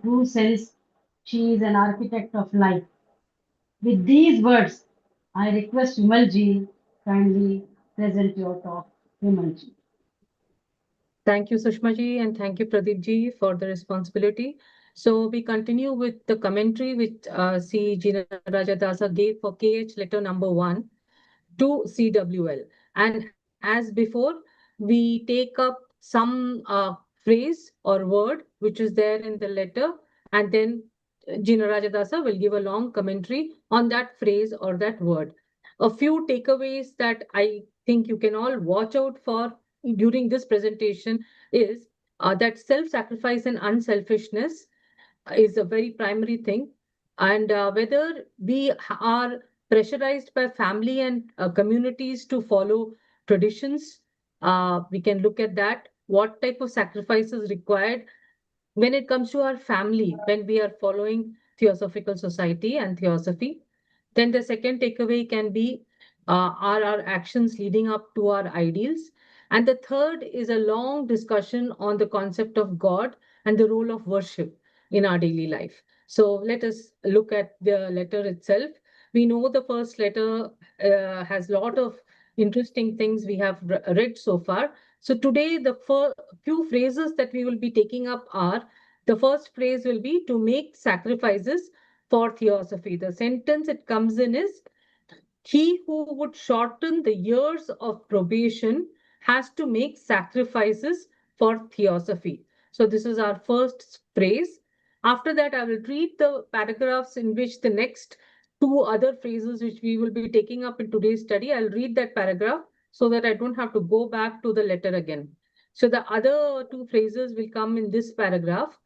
true sense, she is an architect of life. With these words, I request Vimalji kindly present your talk. Vimalji. Thank you, Sushma ji, and thank you, Pradeep ji, for the responsibility. So we continue with the commentary which C. Jina Rajadasa gave for KH letter number 1 to CWL. And as before, we take up some phrase or word which is there in the letter, and then Jina Rajadasa will give a long commentary on that phrase or that word. A few takeaways that I think you can all watch out for during this presentation is that self-sacrifice and unselfishness is a very primary thing. And whether we are pressurized by family and communities to follow traditions, we can look at that. What type of sacrifice is required when it comes to our family, when we are following Theosophical Society and Theosophy? Then the second takeaway can be are our actions leading up to our ideals? And the third is a long discussion on the concept of God and the role of worship in our daily life. So let us look at the letter itself. We know the first letter has a lot of interesting things we have read so far. So today, the few phrases that we will be taking up are, the first phrase will be to make sacrifices for theosophy. The sentence it comes in is, he who would shorten the years of probation has to make sacrifices for theosophy. So this is our first phrase. After that, I will read the paragraphs in which the next two other phrases which we will be taking up in today's study. I'll read that paragraph so that I don't have to go back to the letter again. So the other two phrases will come in this paragraph.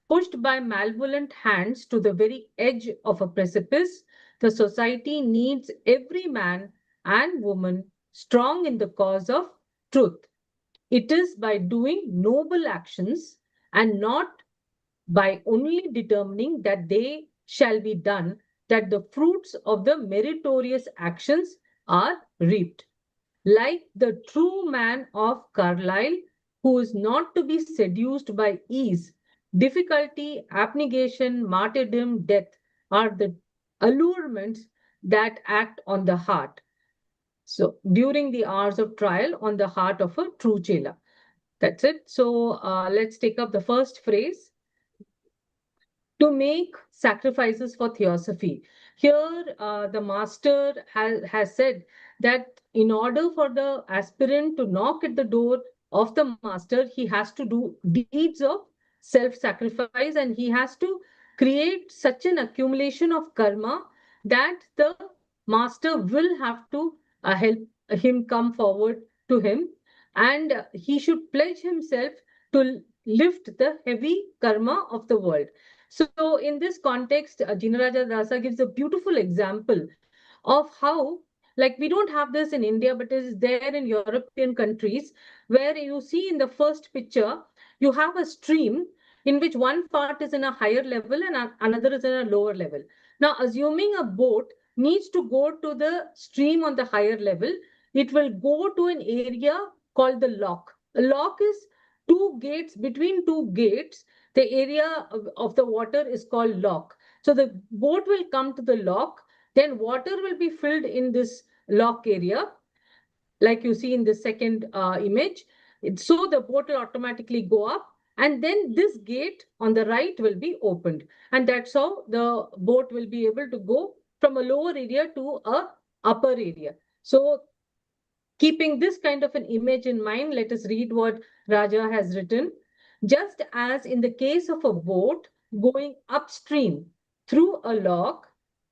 Pushed by malevolent hands to the very edge of a precipice, the society needs every man and woman strong in the cause of truth. It is by doing noble actions and not by only determining that they shall be done that the fruits of the meritorious actions are reaped. Like the true man of Carlyle, who is not to be seduced by ease, difficulty, abnegation, martyrdom, death are the allurements that act on the heart. So, during the hours of trial, on the heart of a true chela. That's it. So, let's take up the first phrase, to make sacrifices for theosophy. Here, the master has said that in order for the aspirant to knock at the door of the master, he has to do deeds of self sacrifice, and he has to create such an accumulation of karma that the master will have to help him come forward to him, and he should pledge himself to lift the heavy karma of the world. So, in this context, Jinaraja Dasa gives a beautiful example of how, like, we don't have this in India, but it is there in European countries, where you see in the first picture, you have a stream in which one part is in a higher level and another is in a lower level. Now, assuming a boat needs to go to the stream on the higher level, it will go to an area called the lock. A lock is two gates, between two gates the area of the water is called lock. So the boat will come to the lock, then water will be filled in this lock area, like you see in the second image. So the boat will automatically go up, and then this gate on the right will be opened. And that's how the boat will be able to go from a lower area to a upper area. So keeping this kind of an image in mind, let us read what Raja has written. Just as in the case of a boat going upstream through a lock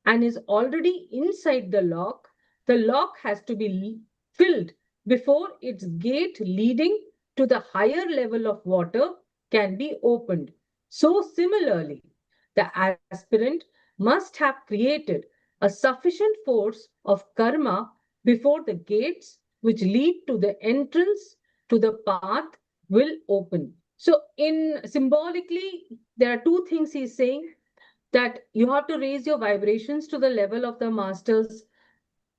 and is already inside the lock has to be filled before its gate leading to the higher level of water can be opened. So, similarly, the aspirant must have created a sufficient force of karma before the gates which lead to the entrance to the path will open. So, in symbolically, there are two things he's saying, that you have to raise your vibrations to the level of the master's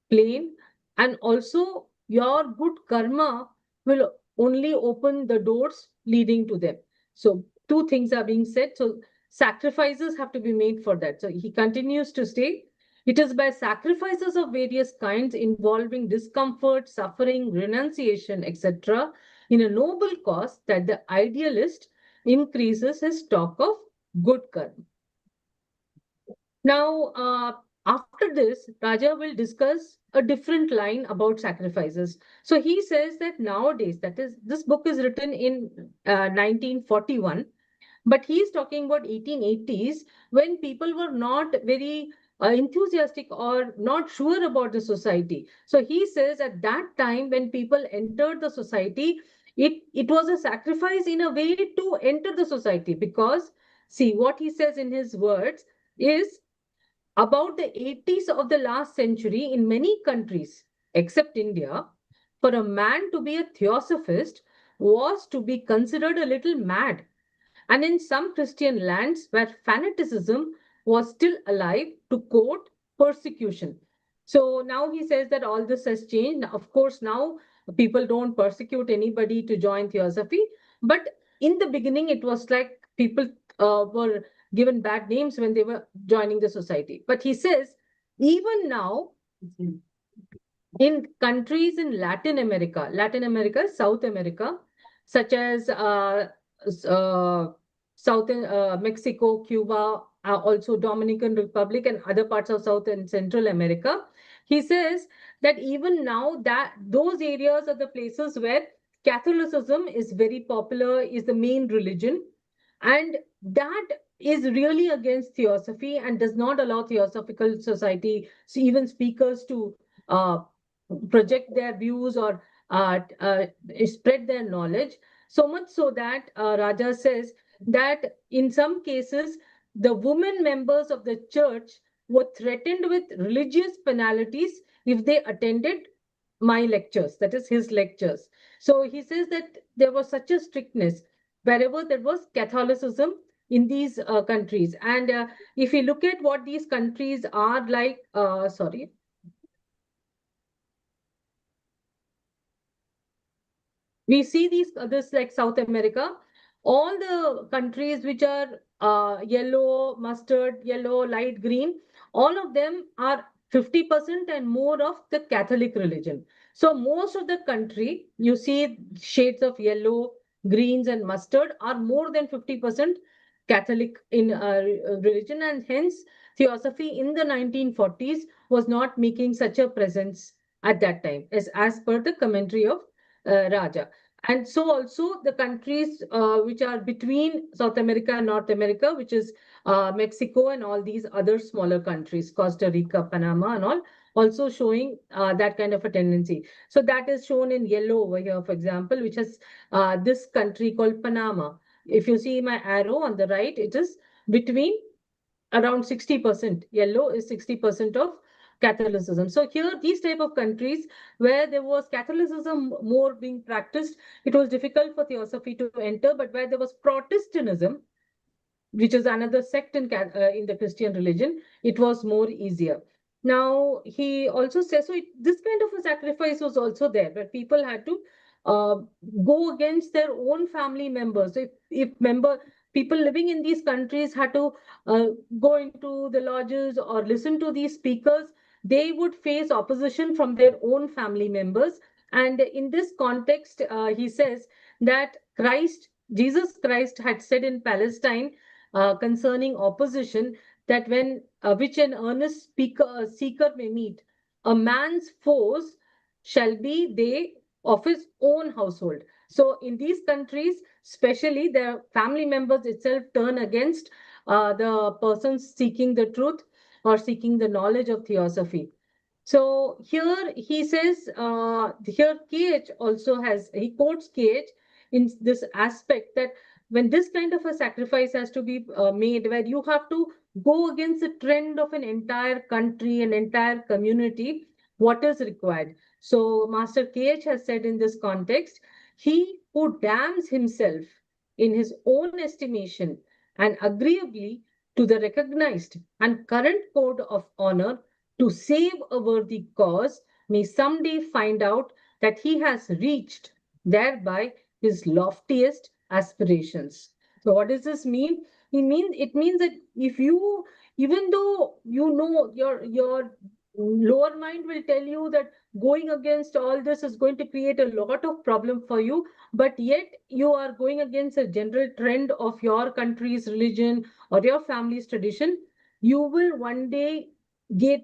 plane, and also your good karma will only open the doors leading to them. So, two things are being said. So, sacrifices have to be made for that. So he continues to say, it is by sacrifices of various kinds involving discomfort, suffering, renunciation, etc., in a noble cause that the idealist increases his stock of good karma. Now, after this, Raja will discuss a different line about sacrifices. So he says that nowadays, that is, this book is written in 1941, but he's talking about 1880s when people were not very enthusiastic or not sure about the society. So he says at that time when people entered the society, it was a sacrifice in a way to enter the society, because see what he says in his words is about the 80s of the last century in many countries except India, for a man to be a theosophist was to be considered a little mad, and in some Christian lands where fanaticism was still alive, to quote, persecution. So now he says that all this has changed. Of course, now people don't persecute anybody to join theosophy, but in the beginning, it was like people were given bad names when they were joining the society. But he says, even now, in countries in Latin America, South America, such as Southern Mexico, Cuba, also Dominican Republic, and other parts of South and Central America. He says that even now that those areas are the places where Catholicism is very popular, is the main religion, and that is really against theosophy and does not allow theosophical society, so even speakers to uh, project their views or spread their knowledge. So much so that Raja says that in some cases, the women members of the church were threatened with religious penalties if they attended my lectures, that is his lectures. So he says that there was such a strictness wherever there was Catholicism in these countries. And if you look at what these countries are like, sorry, we see these others like South America, all the countries which are yellow, mustard, yellow, light green, all of them are 50% and more of the Catholic religion. So most of the country, you see shades of yellow, greens, and mustard are more than 50% Catholic in religion, and hence theosophy in the 1940s was not making such a presence at that time, as per the commentary of Raja. And so also the countries which are between South America and North America, which is Mexico and all these other smaller countries, Costa Rica, Panama, and all, also showing that kind of a tendency. So that is shown in yellow over here, for example, which is this country called Panama. If you see my arrow on the right, it is between around 60%. Yellow is 60% of Catholicism. So here, these type of countries where there was Catholicism more being practiced, it was difficult for theosophy to enter, but where there was Protestantism, which is another sect in the Christian religion, it was more easier. Now, he also says, so this kind of a sacrifice was also there, where people had to uh, go against their own family members. If people living in these countries had to uh, go into the lodges or listen to these speakers, they would face opposition from their own family members. And in this context, he says that Jesus Christ had said in Palestine concerning opposition, that when which an earnest seeker may meet, a man's foes shall be they of his own household. So in these countries, especially, their family members itself turn against the persons seeking the truth or seeking the knowledge of theosophy. So here he says, here KH also has, he quotes KH in this aspect that when this kind of a sacrifice has to be made, where you have to go against the trend of an entire country, an entire community, what is required? So Master KH has said in this context, he who damns himself in his own estimation and agreeably to the recognized and current code of honor to save a worthy cause may someday find out that he has reached thereby his loftiest aspirations. So, what does this mean? It means that if you, even though you know your lower mind will tell you that going against all this is going to create a lot of problem for you, but yet you are going against a general trend of your country's religion or your family's tradition, you will one day get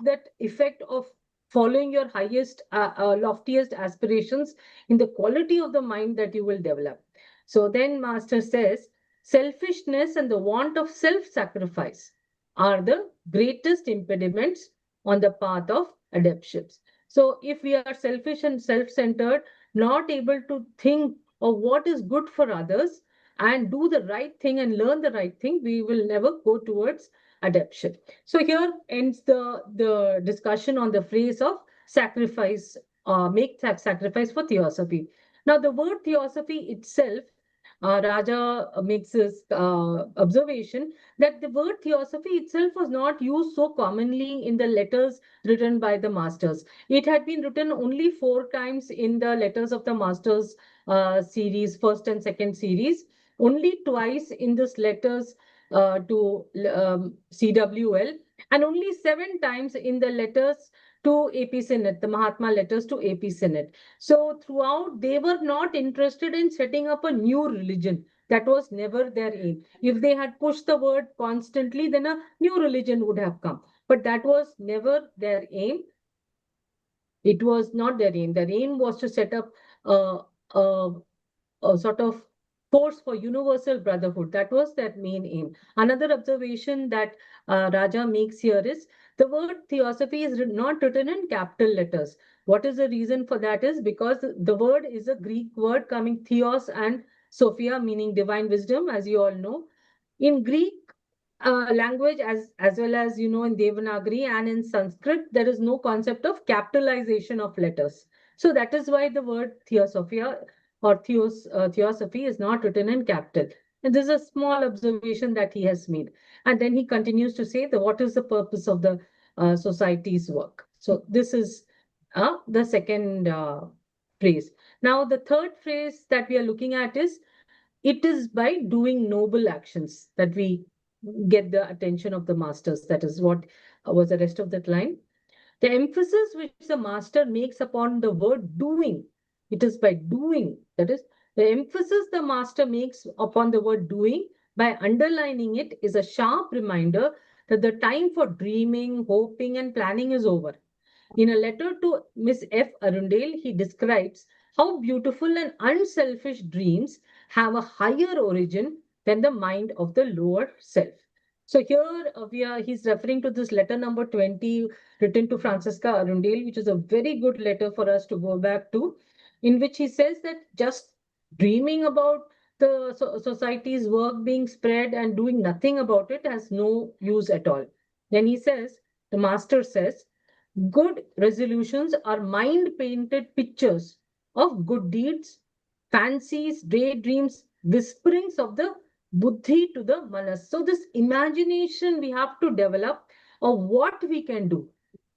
that effect of following your highest loftiest aspirations in the quality of the mind that you will develop. So then master says, selfishness and the want of self sacrifice are the greatest impediments on the path of adeptships. So if we are selfish and self centered, not able to think of what is good for others and do the right thing and learn the right thing, we will never go towards adeptship. So here ends the discussion on the phrase of sacrifice, make sacrifice for theosophy. Now, the word theosophy itself, Raja makes this observation that the word theosophy itself was not used so commonly in the letters written by the masters. It had been written only 4 times in the letters of the masters series, first and second series, only twice in this letters to CWL, and only 7 times in the letters to AP Senate, the Mahatma letters to AP Senate. So throughout, they were not interested in setting up a new religion. That was never their aim. If they had pushed the word constantly, then a new religion would have come. But that was never their aim. It was not their aim. Their aim was to set up a, a, a sort of force for universal brotherhood. That was their main aim. Another observation that Raja makes here is the word theosophy is not written in capital letters. What is the reason for that is because the word is a Greek word coming theos and Sophia, meaning divine wisdom, as you all know. In Greek language, as well as in Devanagari and in Sanskrit, there is no concept of capitalization of letters. So that is why the word theosophia or theosophy is not written in capital. And this is a small observation that he has made. And then he continues to say that what is the purpose of the society's work. So this is the second phrase. Now, the third phrase that we are looking at is, it is by doing noble actions that we get the attention of the masters. That is what was the rest of that line. The emphasis which the master makes upon the word doing, it is by doing. That is, the emphasis the master makes upon the word doing by underlining it is a sharp reminder that the time for dreaming, hoping, and planning is over. In a letter to Miss F. Arundale, he describes how beautiful and unselfish dreams have a higher origin than the mind of the lower self. So here he's referring to this letter number 20 written to Francisca Arundale, which is a very good letter for us to go back to, in which he says that just dreaming about the society's work being spread and doing nothing about it has no use at all. Then he says, the master says, good resolutions are mind painted pictures of good deeds, fancies, daydreams, whisperings of the buddhi to the manas. So, this imagination we have to develop of what we can do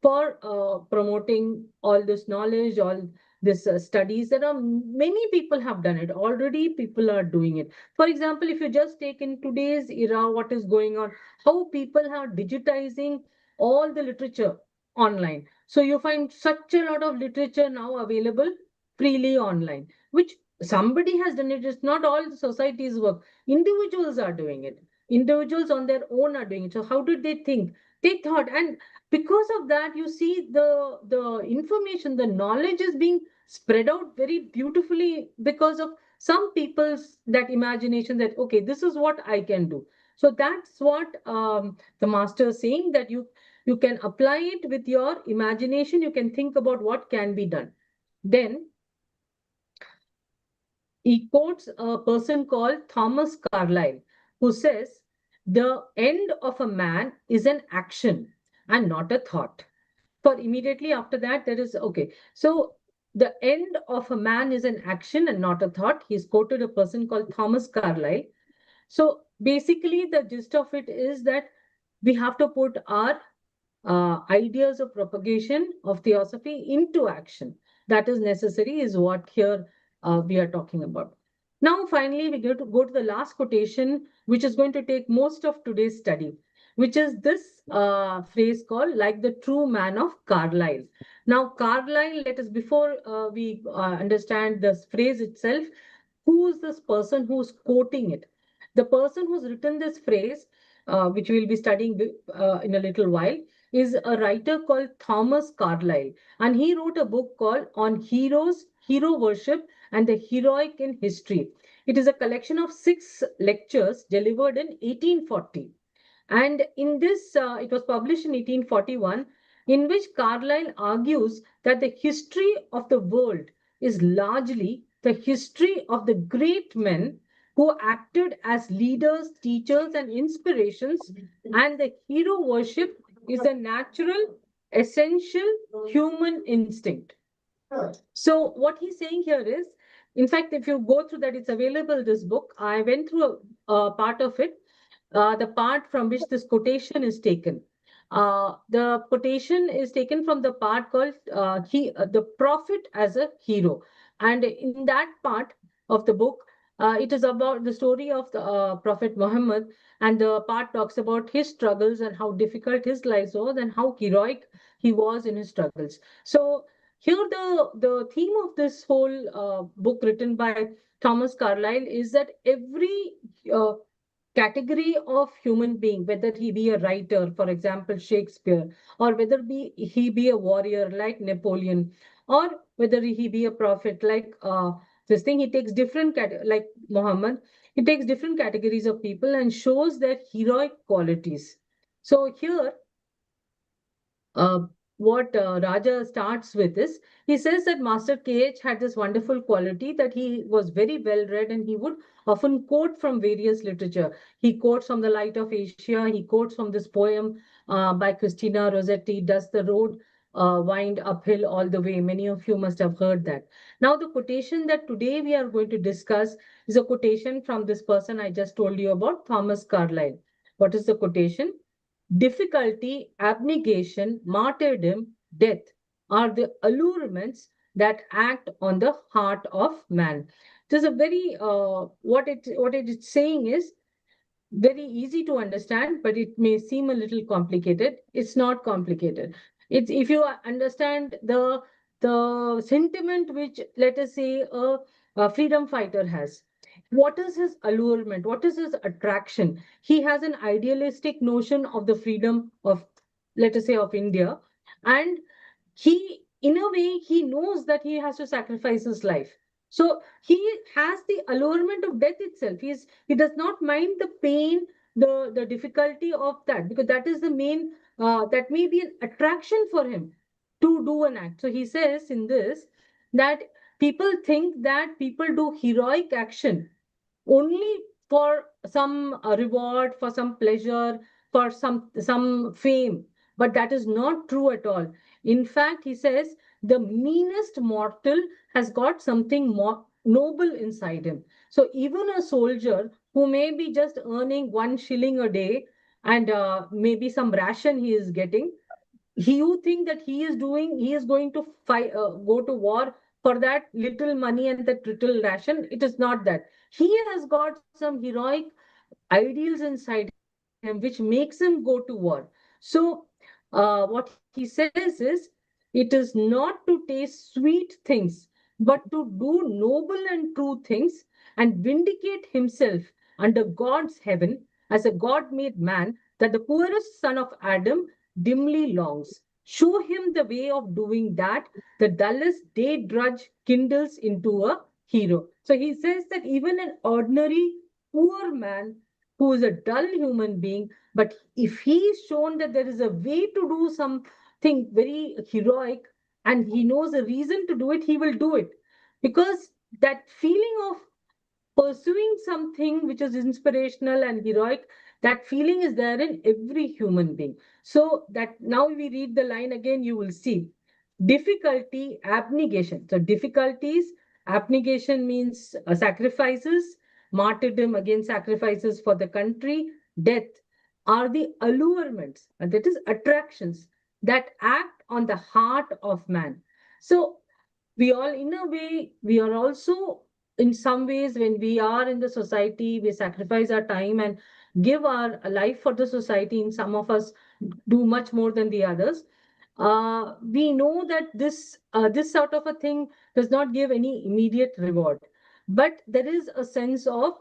for promoting all this knowledge, all this studies. There are many people have done it already. People are doing it. For example, if you just take in today's era, what is going on, how people are digitizing all the literature online. So you find such a lot of literature now available freely online, which somebody has done it. It's not all the society's work. Individuals are doing it. Individuals on their own are doing it. So how did they think? They thought, and because of that, you see the information, the knowledge is being spread out very beautifully because of some people's that imagination that okay, this is what I can do. So that's what the master is saying, that you can apply it with your imagination. You can think about what can be done. Then he quotes a person called Thomas Carlyle, who says, the end of a man is an action and not a thought. For immediately after that, there is, okay, so the end of a man is an action and not a thought. He's quoted a person called Thomas Carlyle. So basically, the gist of it is that we have to put our ideas of propagation of theosophy into action. That is necessary, is what here we are talking about. Now, finally, we go to the last quotation, which is going to take most of today's study, which is this phrase called "like the true man" of Carlyle. Now, Carlyle, let us, before we understand this phrase itself, who's this person who's quoting it? The person who's written this phrase, which we'll be studying in a little while, is a writer called Thomas Carlyle. And he wrote a book called On Heroes, Hero Worship, and the Heroic in History. It is a collection of 6 lectures delivered in 1840. And in this, it was published in 1841, in which Carlyle argues that the history of the world is largely the history of the great men who acted as leaders, teachers, and inspirations, and the hero worship is a natural, essential human instinct. So, what he's saying here is, in fact, if you go through that, it's available, this book. I went through a part of it, the part from which this quotation is taken. The quotation is taken from the part called the prophet as a hero. And in that part of the book, it is about the story of the Prophet Muhammad, and the part talks about his struggles and how difficult his life was and how heroic he was in his struggles. So here, the theme of this whole book written by Thomas Carlyle is that every uh, category of human being, whether he be a writer, for example, Shakespeare, or whether he be a warrior like Napoleon, or whether he be a prophet like this thing, he takes different like Muhammad, he takes different categories of people and shows their heroic qualities. So here uh, what Raja starts with is, he says that Master KH had this wonderful quality that he was very well read and he would often quote from various literature. He quotes from The Light of Asia, he quotes from this poem by Christina Rossetti, Does the Road Wind Uphill All the Way? Many of you must have heard that. Now, the quotation that today we are going to discuss is a quotation from this person I just told you about, Thomas Carlyle. What is the quotation? Difficulty, abnegation, martyrdom, death are the allurements that act on the heart of man. It is a very what it is saying is very easy to understand, but it may seem a little complicated. It's not complicated. It's, if you understand the sentiment which, let us say, a freedom fighter has. What is his allurement? What is his attraction? He has an idealistic notion of the freedom of, let us say, of India, and he, in a way, he knows that he has to sacrifice his life. So he has the allurement of death itself. He does not mind the pain, the difficulty of that, because that is the main that may be an attraction for him to do an act. So he says in this that people think that people do heroic action only for some reward, for some pleasure, for some fame, but that is not true at all. In fact, he says the meanest mortal has got something more noble inside him. So even a soldier who may be just earning 1 shilling a day, and maybe some ration he is getting, you think that he is going to fight, go to war for that little money and that little ration. It is not that. He has got some heroic ideals inside him which makes him go to war. So what he says is, it is not to taste sweet things, but to do noble and true things and vindicate himself under God's heaven as a God made man, that the poorest son of Adam dimly longs. Show him the way of doing that the dullest day drudge kindles into a hero. So he says that even an ordinary poor man who is a dull human being, but if he is shown that there is a way to do something very heroic and he knows a reason to do it, he will do it. Because that feeling of pursuing something which is inspirational and heroic, that feeling is there in every human being. So that now we read the line again, you will see difficulty, abnegation. So difficulties, abnegation means sacrifices, martyrdom, again sacrifices for the country, death are the allurements, and that is attractions that act on the heart of man. So we all, in a way, we are also in some ways, when we are in the society, we sacrifice our time and give our life for the society. And some of us do much more than the others. We know that this sort of a thing does not give any immediate reward, but there is a sense of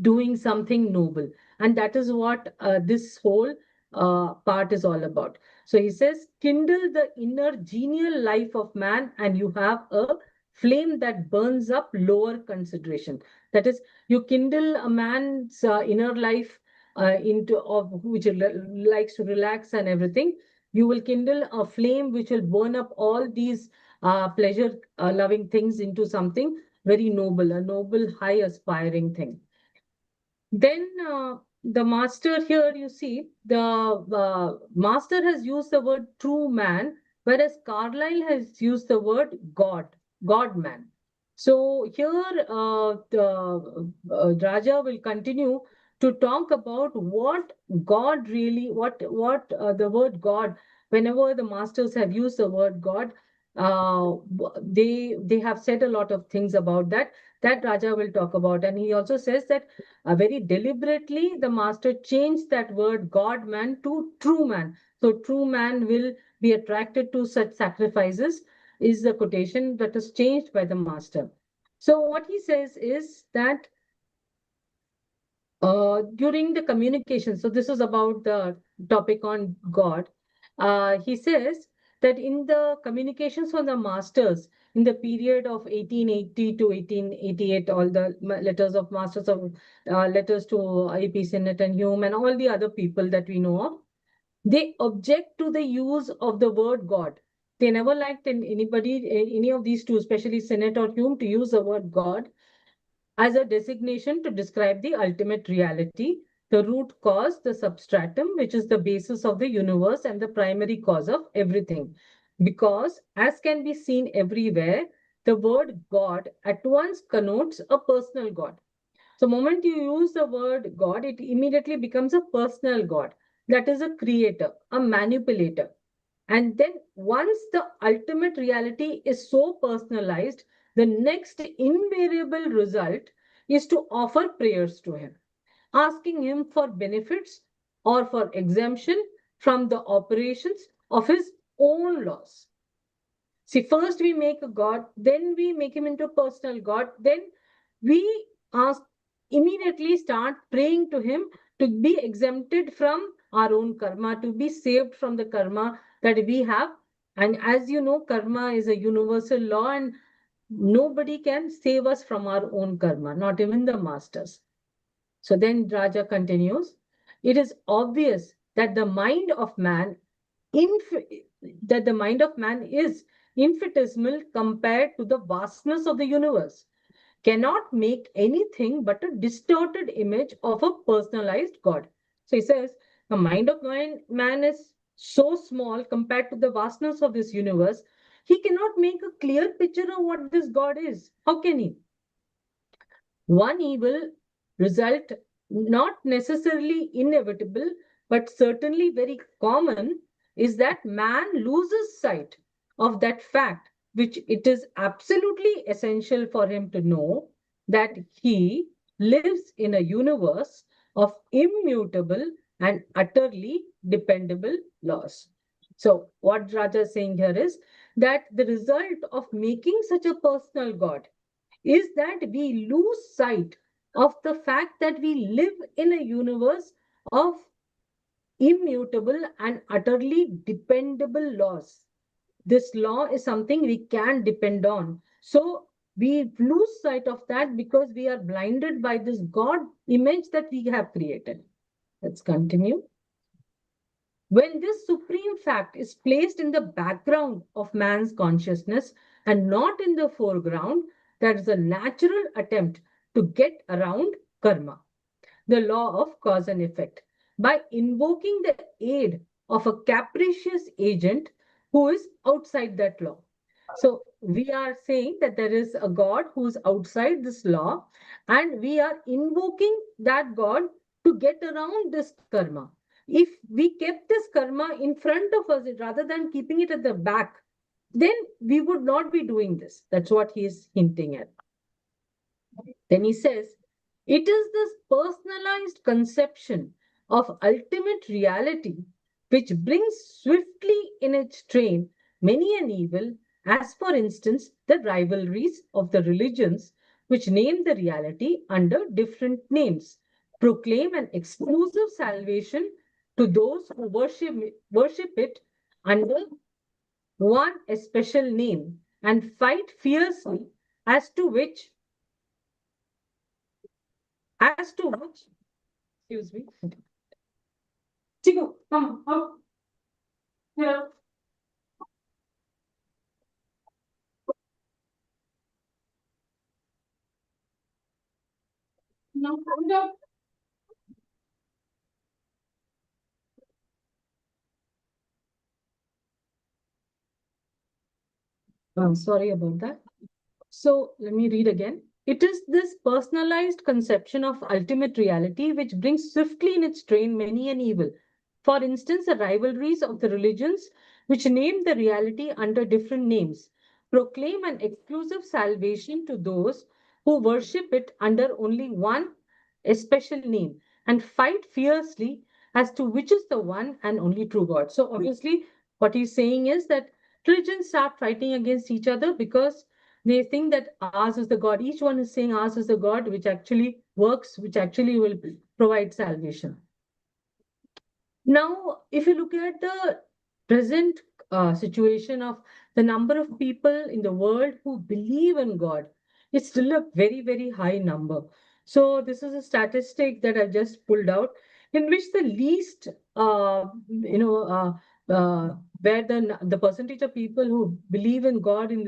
doing something noble. And that is what this whole part is all about. So he says, kindle the inner genial life of man, and you have a flame that burns up lower consideration. That is, you kindle a man's inner life into of which likes to relax and everything. You will kindle a flame which will burn up all these pleasure loving things into something very noble, a noble, high aspiring thing. Then the master here, you see, the master has used the word true man, whereas Carlyle has used the word God, God man. So here the Raja will continue to talk about what God really, what the word God, whenever the masters have used the word God, uh, they have said a lot of things about that. That Raja will talk about, and he also says that very deliberately, the master changed that word God man to true man. So, true man will be attracted to such sacrifices, is the quotation that is changed by the master. So, what he says is that during the communication, so this is about the topic on God. He says that in the communications from the masters in the period of 1880 to 1888, all the letters of masters of letters to A.P. Sinnett and Hume and all the other people that we know of, they object to the use of the word God. They never liked anybody, any of these two, especially Sinnett or Hume, to use the word God as a designation to describe the ultimate reality, the root cause, the substratum, which is the basis of the universe and the primary cause of everything. Because, as can be seen everywhere, the word God at once connotes a personal God. So, the moment you use the word God, it immediately becomes a personal God. That is a creator, a manipulator. And then once the ultimate reality is so personalized, the next invariable result is to offer prayers to him, asking him for benefits or for exemption from the operations of his own laws. See, first we make a God, then we make him into a personal God, then we ask immediately start praying to him to be exempted from our own karma, to be saved from the karma that we have. And as you know, karma is a universal law, and nobody can save us from our own karma, not even the masters. So then Raja continues, it is obvious that the mind of man inf- that the mind of man is infinitesimal compared to the vastness of the universe, cannot make anything but a distorted image of a personalized God. So he says the mind of man is so small compared to the vastness of this universe, he cannot make a clear picture of what this God is. How can he? One evil result, not necessarily inevitable, but certainly very common, is that man loses sight of that fact, which it is absolutely essential for him to know that he lives in a universe of immutable and utterly dependable laws. So, what Raja is saying here is that the result of making such a personal God is that we lose sight of the fact that we live in a universe of immutable and utterly dependable laws. This law is something we can depend on. So we lose sight of that because we are blinded by this God image that we have created. Let's continue. When this supreme fact is placed in the background of man's consciousness and not in the foreground, there is a natural attempt to get around karma, the law of cause and effect, by invoking the aid of a capricious agent who is outside that law. So we are saying that there is a God who's outside this law, and we are invoking that God to get around this karma. If we kept this karma in front of us rather than keeping it at the back, then we would not be doing this. That's what he is hinting at. Then he says, it is this personalized conception of ultimate reality which brings swiftly in its train many an evil, as for instance, the rivalries of the religions which name the reality under different names, proclaim an exclusive salvation to those who worship it under one especial name, and fight fiercely as to which as to which, excuse me, Chico, come up here. No, hold up. Sorry about that. So let me read again. It is this personalized conception of ultimate reality which brings swiftly in its train many an evil. For instance, the rivalries of the religions which name the reality under different names, proclaim an exclusive salvation to those who worship it under only one especial name, and fight fiercely as to which is the one and only true God. So obviously, what he's saying is that religions start fighting against each other because they think that ours is the God. Each one is saying ours is the God which actually works, which actually will provide salvation. Now, if you look at the present situation of the number of people in the world who believe in God, it's still a very, very high number. So, this is a statistic that I've just pulled out in which the least, where the percentage of people who believe in God in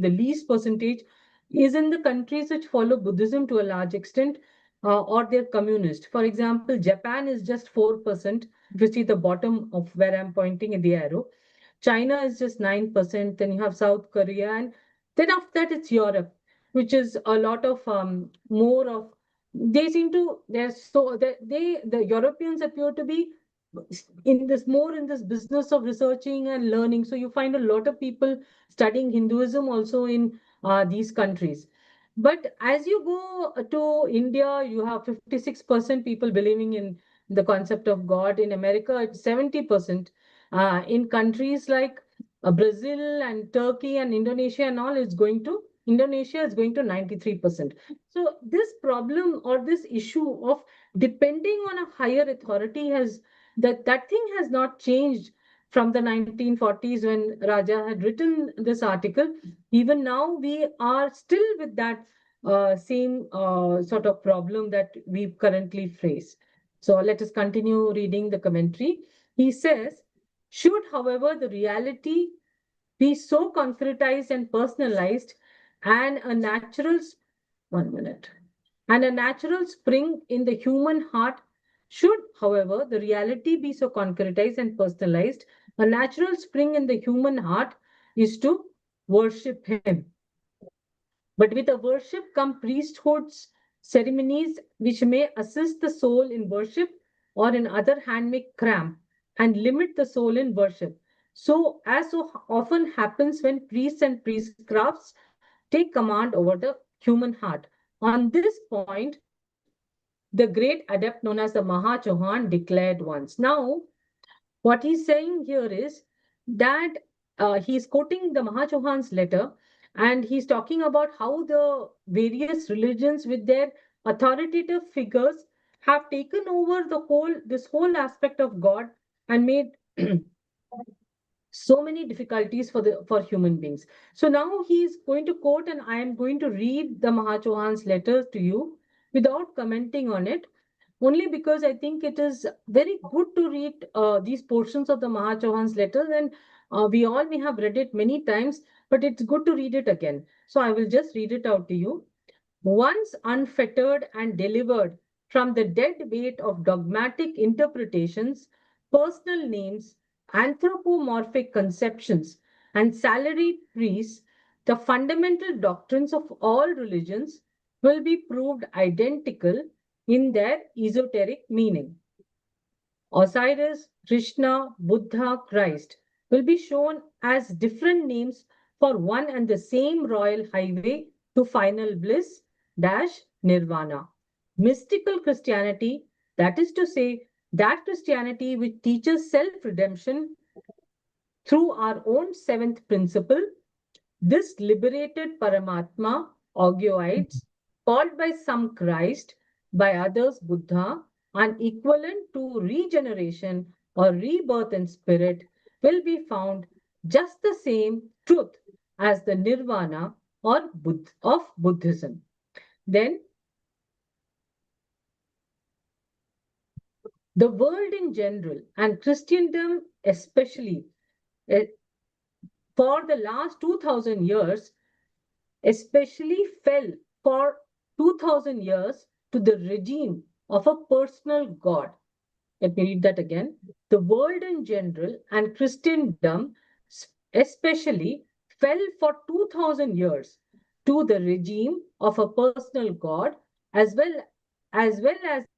the least percentage is in the countries which follow Buddhism to a large extent, or they're communist. For example, Japan is just 4%. If you see the bottom of where I'm pointing in the arrow, China is just 9%. Then you have South Korea, and then after that it's Europe, which is a lot of more of. They seem to the Europeans appear to be in this business of researching and learning. So you find a lot of people studying Hinduism also in these countries. But as you go to India, you have 56% people believing in the concept of God. In America, it's 70%. In countries like Brazil and Turkey and Indonesia and all, Indonesia is going to 93%. So this problem or this issue of depending on a higher authority that thing has not changed from the 1940s when Raja had written this article. Even now, we are still with that same sort of problem that we currently face. So let us continue reading the commentary. He says, should, however, the reality be so concretized and personalized and a natural, one minute, and a natural spring in the human heart, should, however, the reality be so concretized and personalized, a natural spring in the human heart is to worship him. But with a worship come priesthoods, ceremonies which may assist the soul in worship, or in other hand may cramp and limit the soul in worship. So, as so often happens when priests and priestcrafts take command over the human heart. On this point, the great adept known as the Maha declared once. Now, what he's saying here is that he's quoting the Mahachohan's letter, and he's talking about how the various religions with their authoritative figures have taken over this whole aspect of God and made so many difficulties for human beings. So now he's going to quote, and I am going to read the Mahachohan's letter to you without commenting on it, only because I think it is very good to read these portions of the Mahachohan's letters, and we all may have read it many times, but it's good to read it again. So I will just read it out to you. Once unfettered and delivered from the dead weight of dogmatic interpretations, personal names, anthropomorphic conceptions, and salaried priests, the fundamental doctrines of all religions will be proved identical in their esoteric meaning. Osiris, Krishna, Buddha, Christ will be shown as different names for one and the same royal highway to final bliss, dash, nirvana. Mystical Christianity, that is to say, that Christianity which teaches self redemption through our own seventh principle, this liberated Paramatma, Ogyoites, called by some Christ, by others Buddha, and equivalent to regeneration or rebirth in spirit, will be found just the same truth as the nirvana or of Buddhism. Then the world in general and Christendom especially, eh, for the last 2000 years, especially fell for 2000 years to the regime of a personal God. Let me read that again. The world in general and Christendom especially fell for 2000 years to the regime of a personal God, as well as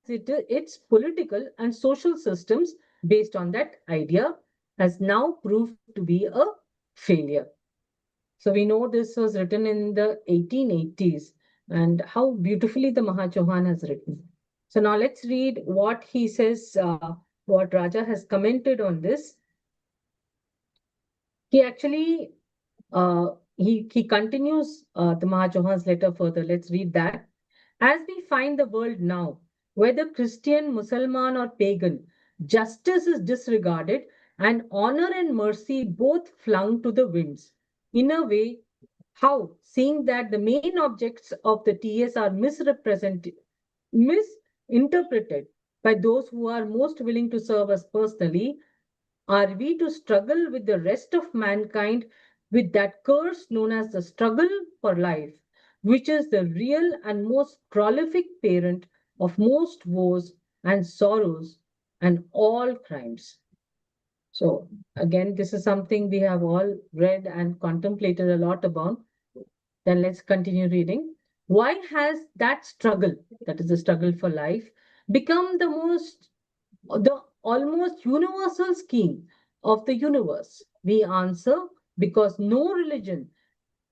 its political and social systems based on that idea has now proved to be a failure. So we know this was written in the 1880s, and how beautifully the Mahachohan has written. So now let's read what he says, what Raja has commented on this. He actually he continues the Mahachohan's letter further. Let's read that. As we find the world now, whether Christian, Mussulman, or pagan, justice is disregarded and honor and mercy both flung to the winds. In a way, how, seeing that the main objects of the TS are misinterpreted by those who are most willing to serve us personally, are we to struggle with the rest of mankind with that curse known as the struggle for life, which is the real and most prolific parent of most woes and sorrows and all crimes? So, again, this is something we have all read and contemplated a lot about. Then let's continue reading. Why has that struggle, that is the struggle for life, become the almost universal scheme of the universe? We answer because no religion,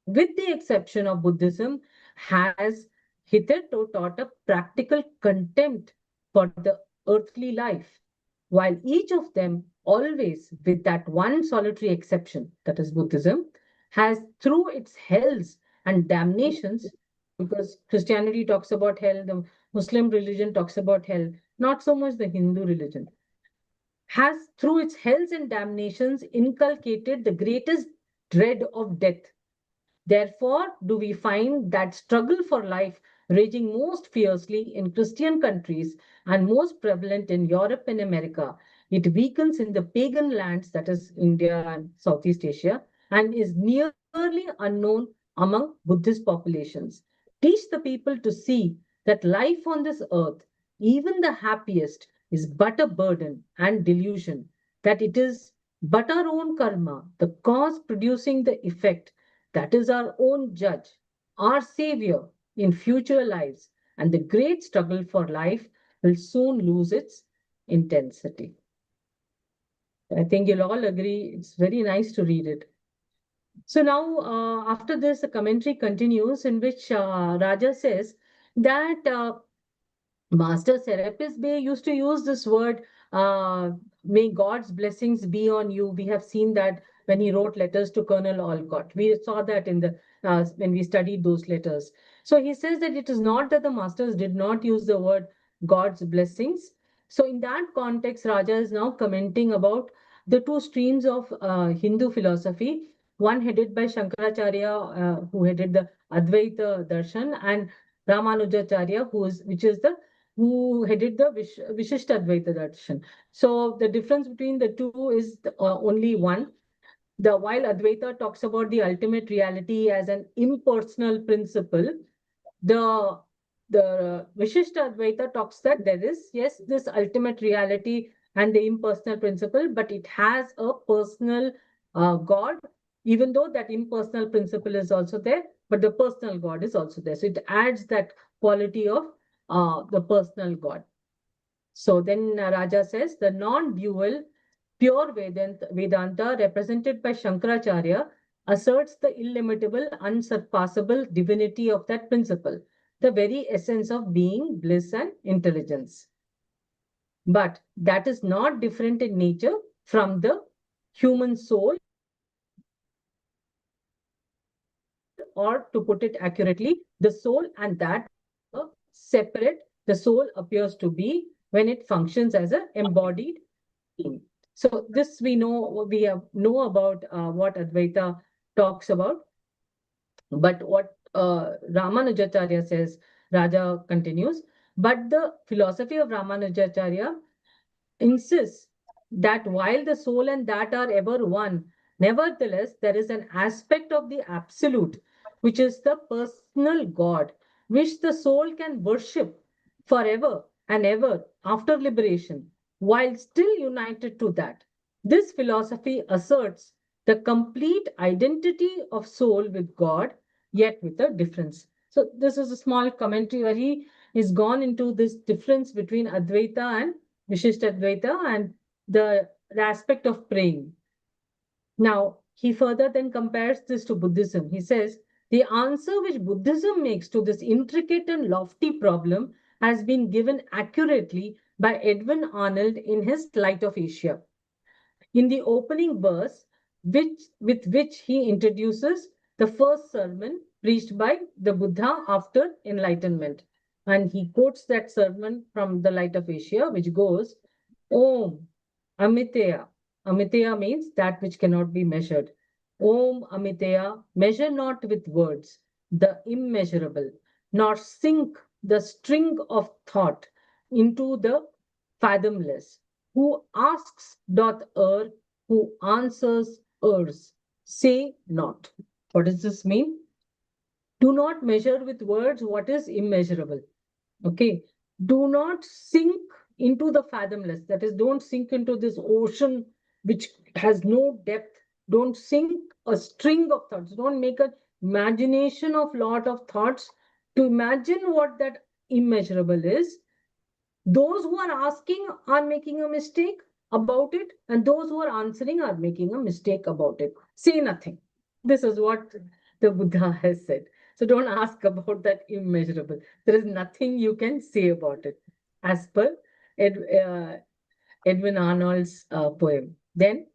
with the exception of Buddhism, has hitherto taught a practical contempt for the earthly life, while each of them, always with that one solitary exception, that is Buddhism, has through its hells and damnations, because Christianity talks about hell, the Muslim religion talks about hell, not so much the Hindu religion, has through its hells and damnations inculcated the greatest dread of death. Therefore, do we find that struggle for life raging most fiercely in Christian countries and most prevalent in Europe and America. It weakens in the pagan lands, that is India and Southeast Asia, and is nearly unknown among Buddhist populations. Teach the people to see that life on this earth, even the happiest, is but a burden and delusion, that it is but our own karma, the cause producing the effect, that is our own judge, our savior in future lives, and the great struggle for life will soon lose its intensity. I think you'll all agree it's very nice to read it. So now, after this, the commentary continues in which Raja says that Master Serapis Bey used to use this word, may God's blessings be on you. We have seen that when he wrote letters to Colonel Olcott. We saw that in the when we studied those letters. So he says that it is not that the masters did not use the word God's blessings. So in that context, Raja is now commenting about the two streams of Hindu philosophy, one headed by Shankaracharya, who headed the Advaita Darshan, and Ramanujacharya, which is the who headed the Vishishta Advaita Darshan. So the difference between the two is only one. While Advaita talks about the ultimate reality as an impersonal principle, the Vishishta Advaita talks that there is, yes, this ultimate reality and the impersonal principle, but it has a personal God, even though that impersonal principle is also there, but the personal God is also there. So it adds that quality of the personal God. So then Raja says the non-dual pure Vedanta represented by Shankaracharya asserts the illimitable, unsurpassable divinity of that principle. the very essence of being, bliss, and intelligence. But that is not different in nature from the human soul, or to put it accurately, the soul and that separate the soul appears to be when it functions as an embodied being. So this we know about what Advaita talks about, but what Ramanujacharya says, Raja continues, but the philosophy of Ramanujacharya insists that while the soul and that are ever one, nevertheless, there is an aspect of the absolute, which is the personal God, which the soul can worship forever and ever after liberation, while still united to that. This philosophy asserts the complete identity of soul with God, yet with a difference. So, this is a small commentary where he is gone into this difference between Advaita and Vishishtadvaita and the aspect of praying. Now, he further then compares this to Buddhism. He says, the answer which Buddhism makes to this intricate and lofty problem has been given accurately by Edwin Arnold in his Light of Asia. In the opening verse, with which he introduces the first sermon preached by the Buddha after enlightenment. And he quotes that sermon from the Light of Asia, which goes, Om Amiteya. Amiteya means that which cannot be measured. Om Amiteya, measure not with words the immeasurable, nor sink the string of thought into the fathomless. Who asks doth err, who answers errs. Say not. What does this mean? Do not measure with words what is immeasurable. Okay. Do not sink into the fathomless. That is, don't sink into this ocean which has no depth. Don't sink a string of thoughts. Don't make an imagination of lot of thoughts to imagine what that immeasurable is. Those who are asking are making a mistake about it, and those who are answering are making a mistake about it. Say nothing. This is what the Buddha has said. So don't ask about that immeasurable. There is nothing you can say about it, as per Edwin Arnold's poem. Then,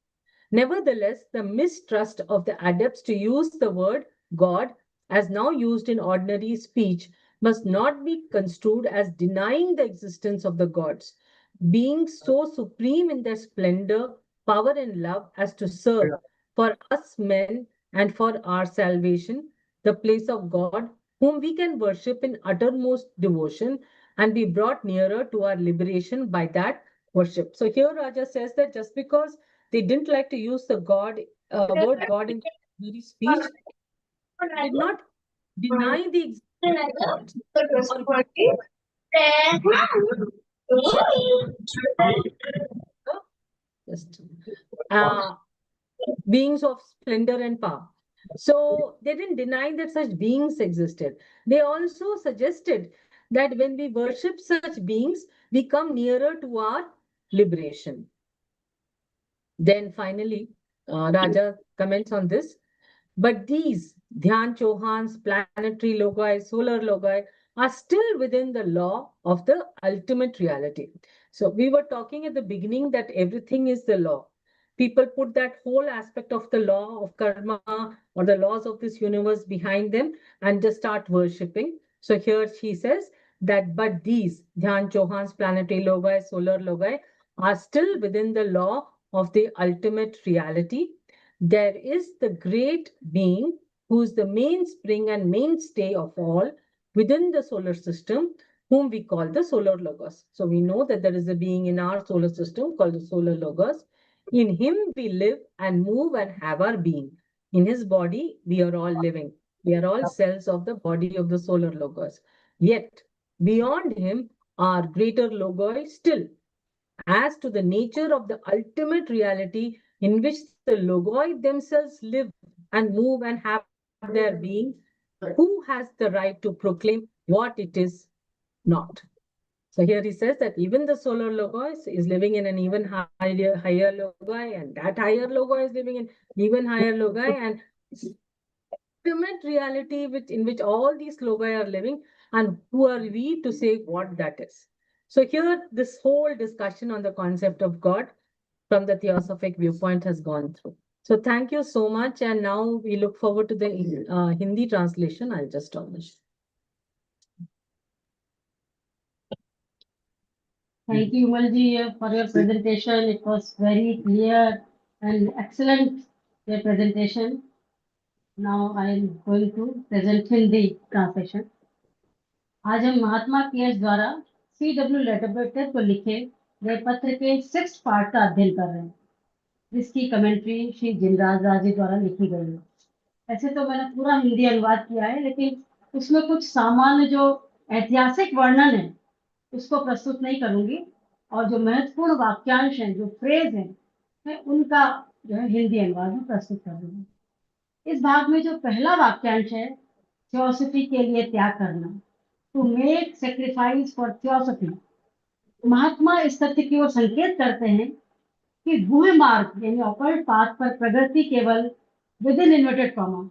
nevertheless, the mistrust of the adepts to use the word God, as now used in ordinary speech, must not be construed as denying the existence of the gods, being so supreme in their splendor, power, and love as to serve for us men and for our salvation the place of God, whom we can worship in uttermost devotion and be brought nearer to our liberation by that worship. So here Raja says that just because they didn't like to use the word God in ordinary speech, did not deny the existence of gods. Or just beings of splendor and power. So they didn't deny that such beings existed. They also suggested that when we worship such beings, we come nearer to our liberation. Then finally, Raja comments on this. But these Dhyan Chauhan's planetary logi, solar logi, are still within the law of the ultimate reality. So we were talking at the beginning that everything is the law. People put that whole aspect of the law of karma or the laws of this universe behind them and just start worshipping. So here she says that, but these Dhyan Chauhan's planetary logi, solar logi, are still within the law of the ultimate reality. There is the great being who is the mainspring and mainstay of all within the solar system, whom we call the solar logos. So we know that there is a being in our solar system called the solar logos. In him we live and move and have our being. In his body we are all living. We are all cells of the body of the solar logos. Yet beyond him are greater logoi still, as to the nature of the ultimate reality in which the logoi themselves live and move and have their being, who has the right to proclaim what it is not? So here he says that even the solar logos is living in an even higher logi, and that higher logi is living in even higher logi, and ultimate reality in which all these logi are living and who are we to say what that is? So here, this whole discussion on the concept of God from the theosophic viewpoint has gone through. So thank you so much. And now we look forward to the Hindi translation. I'll just turn this. Thank you, Vimal ji, for your presentation. It was very clear and excellent, your presentation. Now I am going to present Hindi translation. आज हम महात्मा के.एच. द्वारा C.W. लेटरबर्टर को लिखे गए पत्र के 6th part का अध्ययन कर रहे हैं, जिसकी कमेंट्री श्री जिनराज दास जी द्वारा लिखी गई है। ऐसे तो मैंने पूरा हिंदी अनुवाद किया है, लेकिन उसमें कुछ सामान्य जो ऐतिहासिक वर्णन है उसको प्रस्तुत नहीं करूंगी, और जो महत्वपूर्ण वाक्यांश हैं, जो फ्रेज हैं, मैं उनका जो है हिंदी अनुवाद में प्रस्तुत करूंगी। इस भाग में जो पहला वाक्यांश है, थियोसॉफी के लिए त्याग करना, to make sacrifice for theosophy, महात्मा इस तथ्य की ओर संकेत करते हैं कि गुह मार्ग यानी ऑकल्ट पाथ पर प्रगति केवल विद इन इन्वर्टेड कॉमा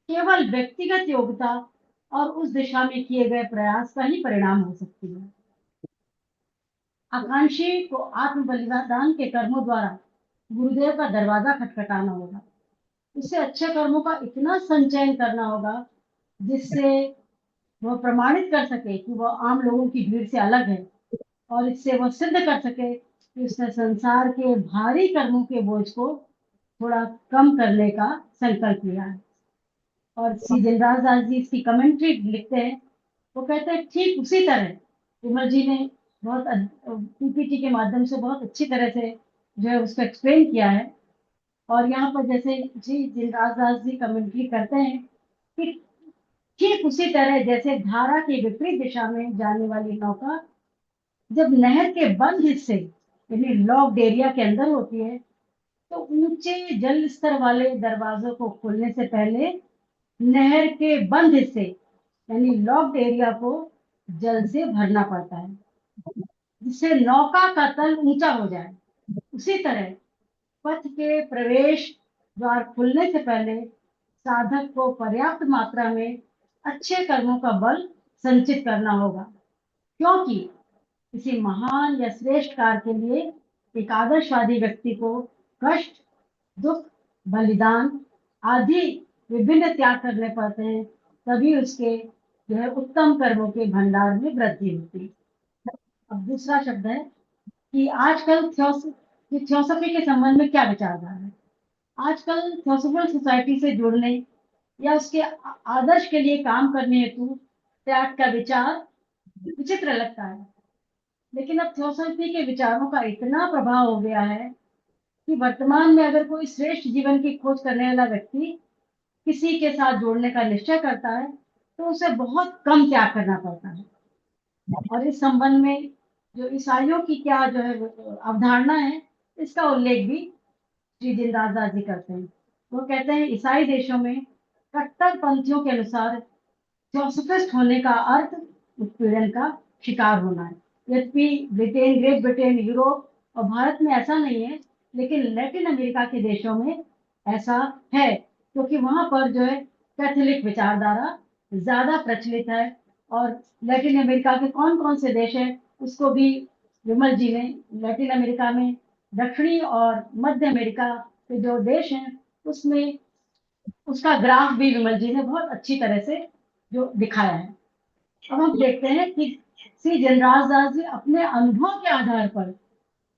केवल व्यक्तिगत योग्यता और उस दिशा में किए गए प्रयास का ही परिणाम हो सकती है। आकांक्षी को आत्म बलिदान के कर्मों द्वारा गुरुदेव का दरवाजा खटखटाना होगा। उसे अच्छे कर्मों का इतना संचयन करना होगा जिससे वह प्रमाणित कर सके कि वह आम लोगों की भीड़ से अलग है, और इससे वह सिद्ध कर सके कि उसने संसार के भारी कर्मों के बोझ को थोड़ा कम करने का संकल्प लिया है। और श्री जिनराज दास जी इसकी कमेंट्री लिखते हैं। वो कहते हैं ठीक उसी तरह विमल जी ने बहुत पीपीटी के माध्यम से बहुत अच्छी तरह से जो है उसको एक्सप्लेन किया है। और यहाँ पर जैसे जी जिनराज दास जी कमेंट्री करते हैं कि ठीक उसी तरह जैसे धारा के विपरीत दिशा में जाने वाली नौका जब नहर के बंद हिस्से यानी लॉक्ड एरिया के अंदर होती है, तो ऊंचे जल स्तर वाले दरवाजों को खोलने से पहले नहर के बंद हिस्से यानी लॉक्ड एरिया को जल से भरना पड़ता है, जिससे नौका का तल ऊंचा हो जाए। उसी तरह पथ के प्रवेश द्वार खुलने से पहले साधक को पर्याप्त मात्रा में अच्छे कर्मों का बल संचित करना होगा, क्योंकि किसी महान या श्रेष्ठ कार्य के लिए एक आदर्शवादी व्यक्ति को कष्ट, दुख, बलिदान आदि विभिन्न त्याग करने पड़ते हैं, तभी उसके जो है उत्तम कर्मों के भंडार में वृद्धि होती है। अब दूसरा शब्द है कि आजकल थियोसॉफी के संबंध में क्या विचारधारा है। आजकल थियोसॉफिकल सोसाइटी से जुड़ने या उसके आदर्श के लिए काम करने हेतु त्याग का विचार विचित्र लगता है, लेकिन अब थियोसॉफी के विचारों का इतना प्रभाव हो गया है कि वर्तमान में अगर कोई श्रेष्ठ जीवन की खोज करने वाला व्यक्ति किसी के साथ जोड़ने का निश्चय करता है, तो उसे बहुत कम त्याग करना पड़ता है। और इस संबंध में जो ईसाइयों की क्या जो है अवधारणा है, इसका उल्लेख भी श्री जिनराज दास जी करते हैं। वो कहते हैं ईसाई देशों में कट्टरपंथियों के अनुसार थियोसॉफिस्ट होने का अर्थ उत्पीड़न का शिकार होना है। यद्यपि ब्रिटेन, ग्रेट ब्रिटेन, यूरोप और भारत में ऐसा नहीं है, लेकिन लैटिन अमेरिका के देशों में ऐसा है, क्योंकि वहां पर जो है कैथोलिक विचारधारा ज्यादा प्रचलित है। और लैटिन अमेरिका के कौन कौन से देश है उसको भी विमल जी ने लैटिन अमेरिका में दक्षिणी और मध्य अमेरिका के जो देश हैं उसमें उसका ग्राफ भी विमल जी ने बहुत अच्छी तरह से जो दिखाया है। अब हम देखते हैं कि श्री जनराज दास जी अपने अनुभव के आधार पर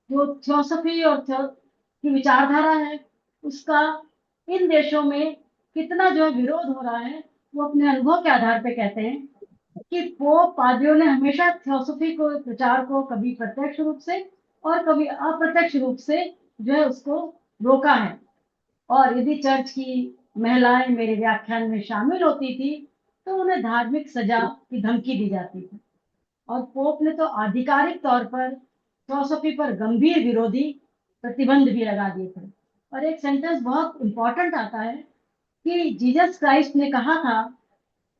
जो थियोसॉफी और की विचारधारा है उसका इन देशों में कितना जो विरोध हो रहा है, वो अपने अनुभव के आधार पर कहते हैं कि पोप पादरियों ने हमेशा थियोसॉफी को प्रचार को कभी प्रत्यक्ष रूप से और कभी अप्रत्यक्ष रूप से जो है उसको रोका है। और यदि चर्च की महिलाएं मेरे व्याख्यान में शामिल होती थी तो उन्हें धार्मिक सजा की धमकी दी जाती थी। और पोप ने तो आधिकारिक तौर पर थियोसॉफी पर गंभीर विरोधी प्रतिबंध भी लगा दिए थे। और एक सेंटेंस बहुत इंपॉर्टेंट आता है कि जीसस क्राइस्ट ने कहा था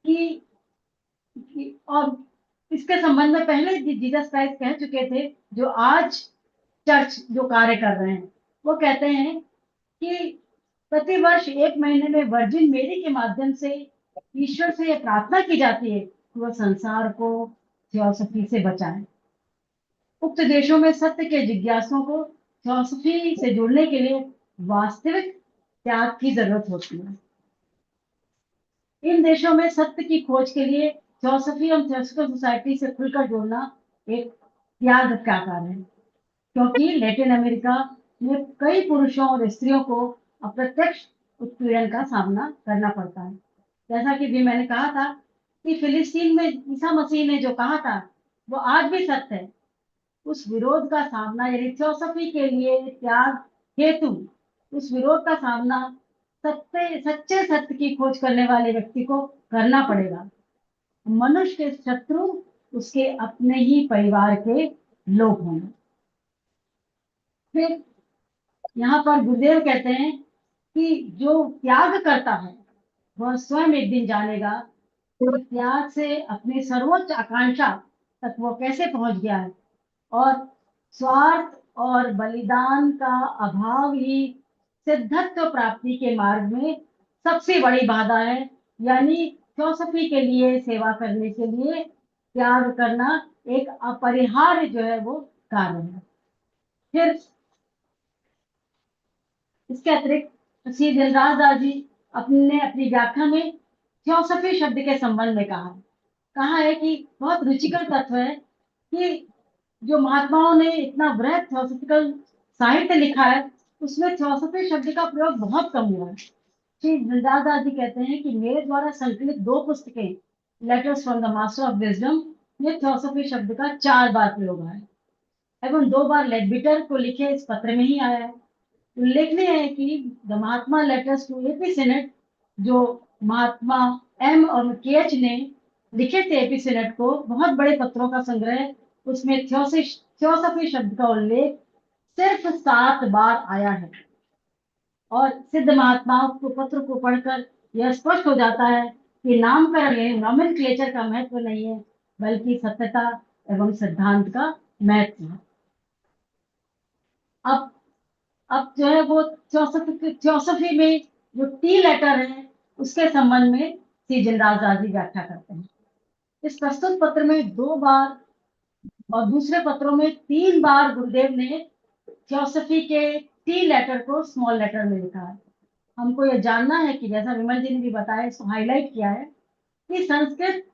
कि और इसके संबंध में पहले जीसस क्राइस्ट कह चुके थे, जो आज चर्च जो कार्य कर रहे हैं वो कहते हैं कि प्रतिवर्ष 1 महीने में वर्जिन मेरी के माध्यम से ईश्वर से ये प्रार्थना की जाती है वह संसार को थियोसॉफी से बचाए। उक्त देशों में सत्य के जिज्ञासुओं को थियोसॉफी से जुड़ने के लिए वास्तविक त्याग की जरूरत होती है। इन देशों में सत्य की खोज के लिए थियोसॉफी और थियोसॉफिकल सोसाइटी से खुलकर जुड़ना एक त्याग का कार्य है, क्योंकि लैटिन अमेरिका में कई पुरुषों और स्त्रियों को अप्रत्यक्ष उत्पीड़न का सामना करना पड़ता है। जैसा कि भी मैंने कहा था कि फिलिस्तीन में ईसा मसीह ने जो कहा था वो आज भी सत्य है। उस विरोध का सामना यानी थियोसॉफी के लिए त्याग हेतु उस विरोध का सामना सच्चे सत्य की खोज करने वाले व्यक्ति को करना पड़ेगा। मनुष्य के शत्रु उसके अपने ही परिवार के लोग होंगे। फिर यहाँ पर गुरुदेव कहते हैं कि जो त्याग करता है वह स्वयं एक दिन जानेगा कि त्याग से अपनी सर्वोच्च आकांक्षा तक वो कैसे पहुंच गया है, और स्वार्थ और बलिदान का अभाव ही सिद्धत्व प्राप्ति के मार्ग में सबसे बड़ी बाधा है। यानी फिलॉसफी के लिए सेवा करने के लिए त्याग करना एक अपरिहार्य जो है वो कार्य है। फिर इसके अतिरिक्त श्री दिलराज दास जी अपनी व्याख्या में थियोसॉफी शब्द के संबंध में कहा है कि बहुत रुचिकर तत्व है कि जो महात्माओं ने इतना वृहद थियोसॉफिकल साहित्य लिखा है उसमें थियोसॉफी शब्द का प्रयोग बहुत कम हुआ है। श्री दिलराज दास जी कहते हैं कि मेरे द्वारा संकलित 2 पुस्तकें letters from the master of wisdom में थियोसॉफी शब्द का 4 बार प्रयोग है एवं 2 बार लेडबिटर को लिखे इस पत्र में ही आया है। उल्लेखनीय है कि the Mahatma letters to AP Sinnett जो महात्मा एम और के एच ने लिखे थे एपी सिनेट को, बहुत बड़े पत्रों का संग्रह, उसमें थियोसॉफी शब्द का उल्लेख सिर्फ 7 बार आया है। और सिद्ध महात्माओं को पत्र को पढ़कर यह स्पष्ट हो जाता है कि नामकरण में नॉमेनक्लेचर का महत्व नहीं है बल्कि सत्यता एवं सिद्धांत का महत्व है। अब जो है वो थियोसॉफी में जो टी लेटर है उसके संबंध में श्री दिलराज दास जी व्याख्या करते हैं। इस प्रस्तुत पत्र में 2 बार और दूसरे पत्रों में 3 बार गुरुदेव ने थियोसॉफी के टी लेटर को स्मॉल लेटर में लिखा है। हमको यह जानना है कि जैसा विमल जी ने भी बताया, इसको हाईलाइट किया है कि संस्कृत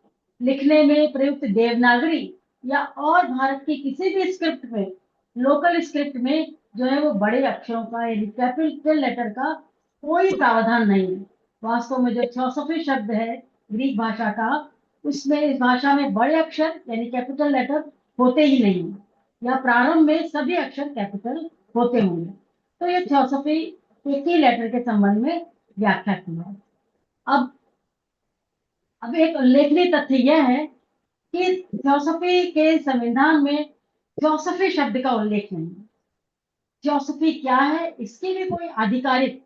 लिखने में प्रयुक्त देवनागरी या और भारत की किसी भी स्क्रिप्ट में, लोकल स्क्रिप्ट में जो है वो बड़े अक्षरों का यानी कैपिटल लेटर का कोई प्रावधान नहीं है। वास्तव में जो थियोसॉफी शब्द है ग्रीक भाषा का, उसमें इस भाषा में बड़े अक्षर यानी कैपिटल लेटर होते ही नहीं है, या प्रारंभ में सभी अक्षर कैपिटल होते होंगे। तो ये थियोसॉफी के लेटर के संबंध में व्याख्या की है। अब एक उल्लेखनीय तथ्य यह है कि थियोसॉफी के संविधान में थियोसॉफी शब्द का उल्लेख नहीं है। थियोसॉफी क्या है इसकी भी कोई आधिकारिक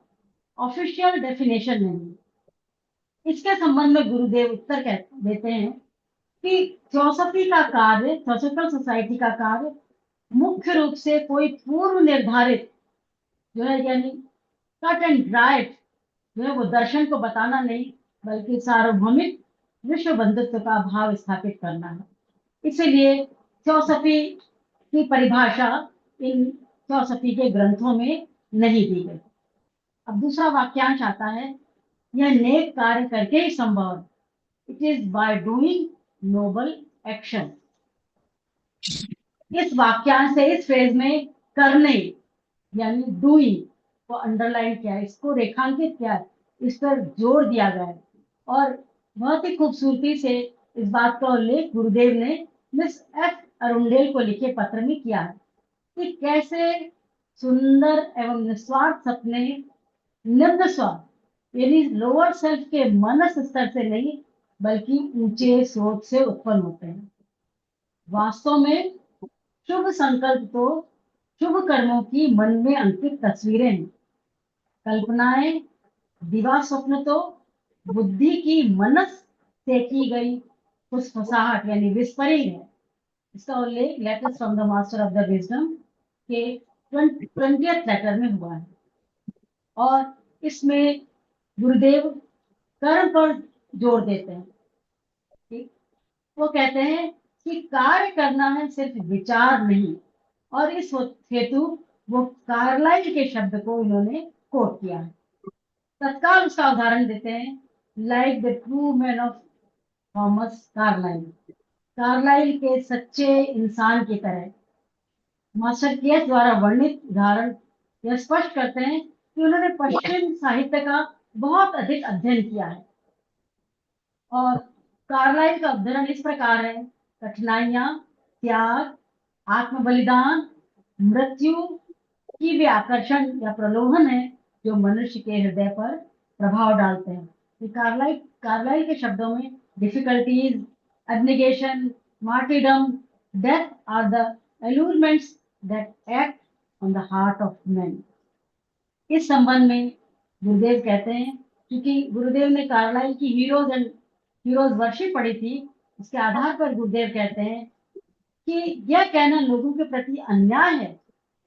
ऑफिशियल डेफिनेशन नहीं है। इसके संबंध में गुरुदेव उत्तर देते हैं कि थियोसॉफी का कार्य, थियोसॉफिकल सोसाइटी का कार्य मुख्य रूप से कोई पूर्व निर्धारित जो है यानी कट एंड ड्राइड जो है वो दर्शन को बताना नहीं बल्कि सार्वभौमिक विश्व बंधुत्व का भाव स्थापित करना है। इसलिए थियोसॉफी की परिभाषा इन थियोसॉफी के ग्रंथों में नहीं दी गई। अब दूसरा वाक्यांश आता है, यह नेक कार्य करके ही संभव है। It is by doing noble action. इस वाक्यांश से, इस फ्रेज में करने यानी डूइंग को अंडरलाइन किया है, इसको रेखांकित किया है, इस पर जोर दिया गया है। और बहुत ही खूबसूरती से इस बात का उल्लेख गुरुदेव ने मिस एफ अरुंडेल को लिखे पत्र में किया है कि कैसे सुंदर एवं निस्वार्थ सपने निम्न स्वार्थ यानी लोअर सेल्फ के मनस स्तर से नहीं बल्कि ऊंचे सोच से उत्पन्न होते हैं। वास्तव में शुभ संकल्प तो शुभ कर्मों की मन में अंकित तस्वीरें हैं। कल्पनाएं, दिवा स्वप्न तो बुद्धि की मनस से की गई फुसफुसाहट यानी विस्परिंग है। इसका उल्लेख letters from the master of the wisdom के 20th लेटर में हुआ है। और इसमें गुरुदेव कर्म पर जोर देते हैं। ठीक, वो कहते हैं कि कार्य करना है सिर्फ विचार नहीं, और इस हेतु वो कार्लाइल के शब्द को उन्होंने कोट किया है। तत्काल उसका उदाहरण देते हैं, like the true man of Thomas Carlyle, Carlyle के सच्चे इंसान की तरह। मास्टर केस द्वारा वर्णित उदाहरण यह स्पष्ट करते हैं कि उन्होंने पश्चिम साहित्य का बहुत अधिक अध्ययन किया है। और कार्लाइल का अध्ययन इस प्रकार है, कठिनाइयां, त्याग, आत्म बलिदान, मृत्यु की भी आकर्षण या प्रलोभन है जो मनुष्य के हृदय पर प्रभाव डालते हैं। कार्लाइल के शब्दों में difficulties, abnegation, martyrdom, death are the allurements that act on the heart of man. इस संबंध में गुरुदेव कहते हैं, क्योंकि गुरुदेव ने कार्लाइल की हीरोज वर्शिप पढ़ी थी, उसके आधार पर गुरुदेव कहते हैं कि यह कहना लोगों के प्रति अन्याय है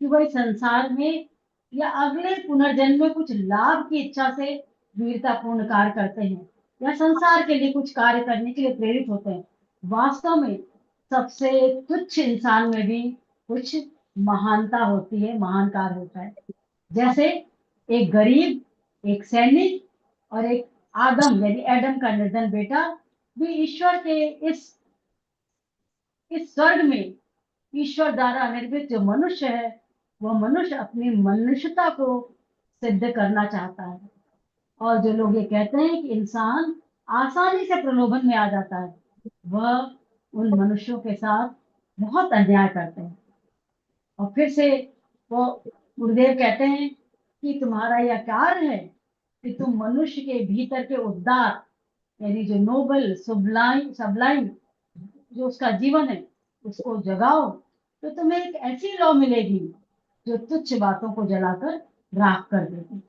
कि वह संसार में या अगले पुनर्जन्म में कुछ लाभ की इच्छा से वीरतापूर्ण कार्य करते हैं या संसार के लिए कुछ कार्य करने के लिए प्रेरित होते हैं। वास्तव में सबसे तुच्छ इंसान में भी कुछ महानता होती है, महान कार्य होता है। जैसे एक गरीब, एक सैनिक और एक आदम यानी एडम का निर्धन बेटा भी ईश्वर के इस स्वर्ग में ईश्वर द्वारा निर्मित जो मनुष्य है, वह मनुष्य अपनी मनुष्यता को सिद्ध करना चाहता है। और जो लोग ये कहते हैं कि इंसान आसानी से प्रलोभन में आ जाता है, वह उन मनुष्यों के साथ बहुत अन्याय करते हैं। और फिर से वो गुरुदेव कहते हैं कि तुम्हारा यह कार्य है कि तुम मनुष्य के भीतर के उद्धार यानी जो नोबल सबलाइन जो उसका जीवन है उसको जगाओ, तो तुम्हें एक ऐसी लौ मिलेगी जो तुच्छ बातों को जलाकर राख कर देगी।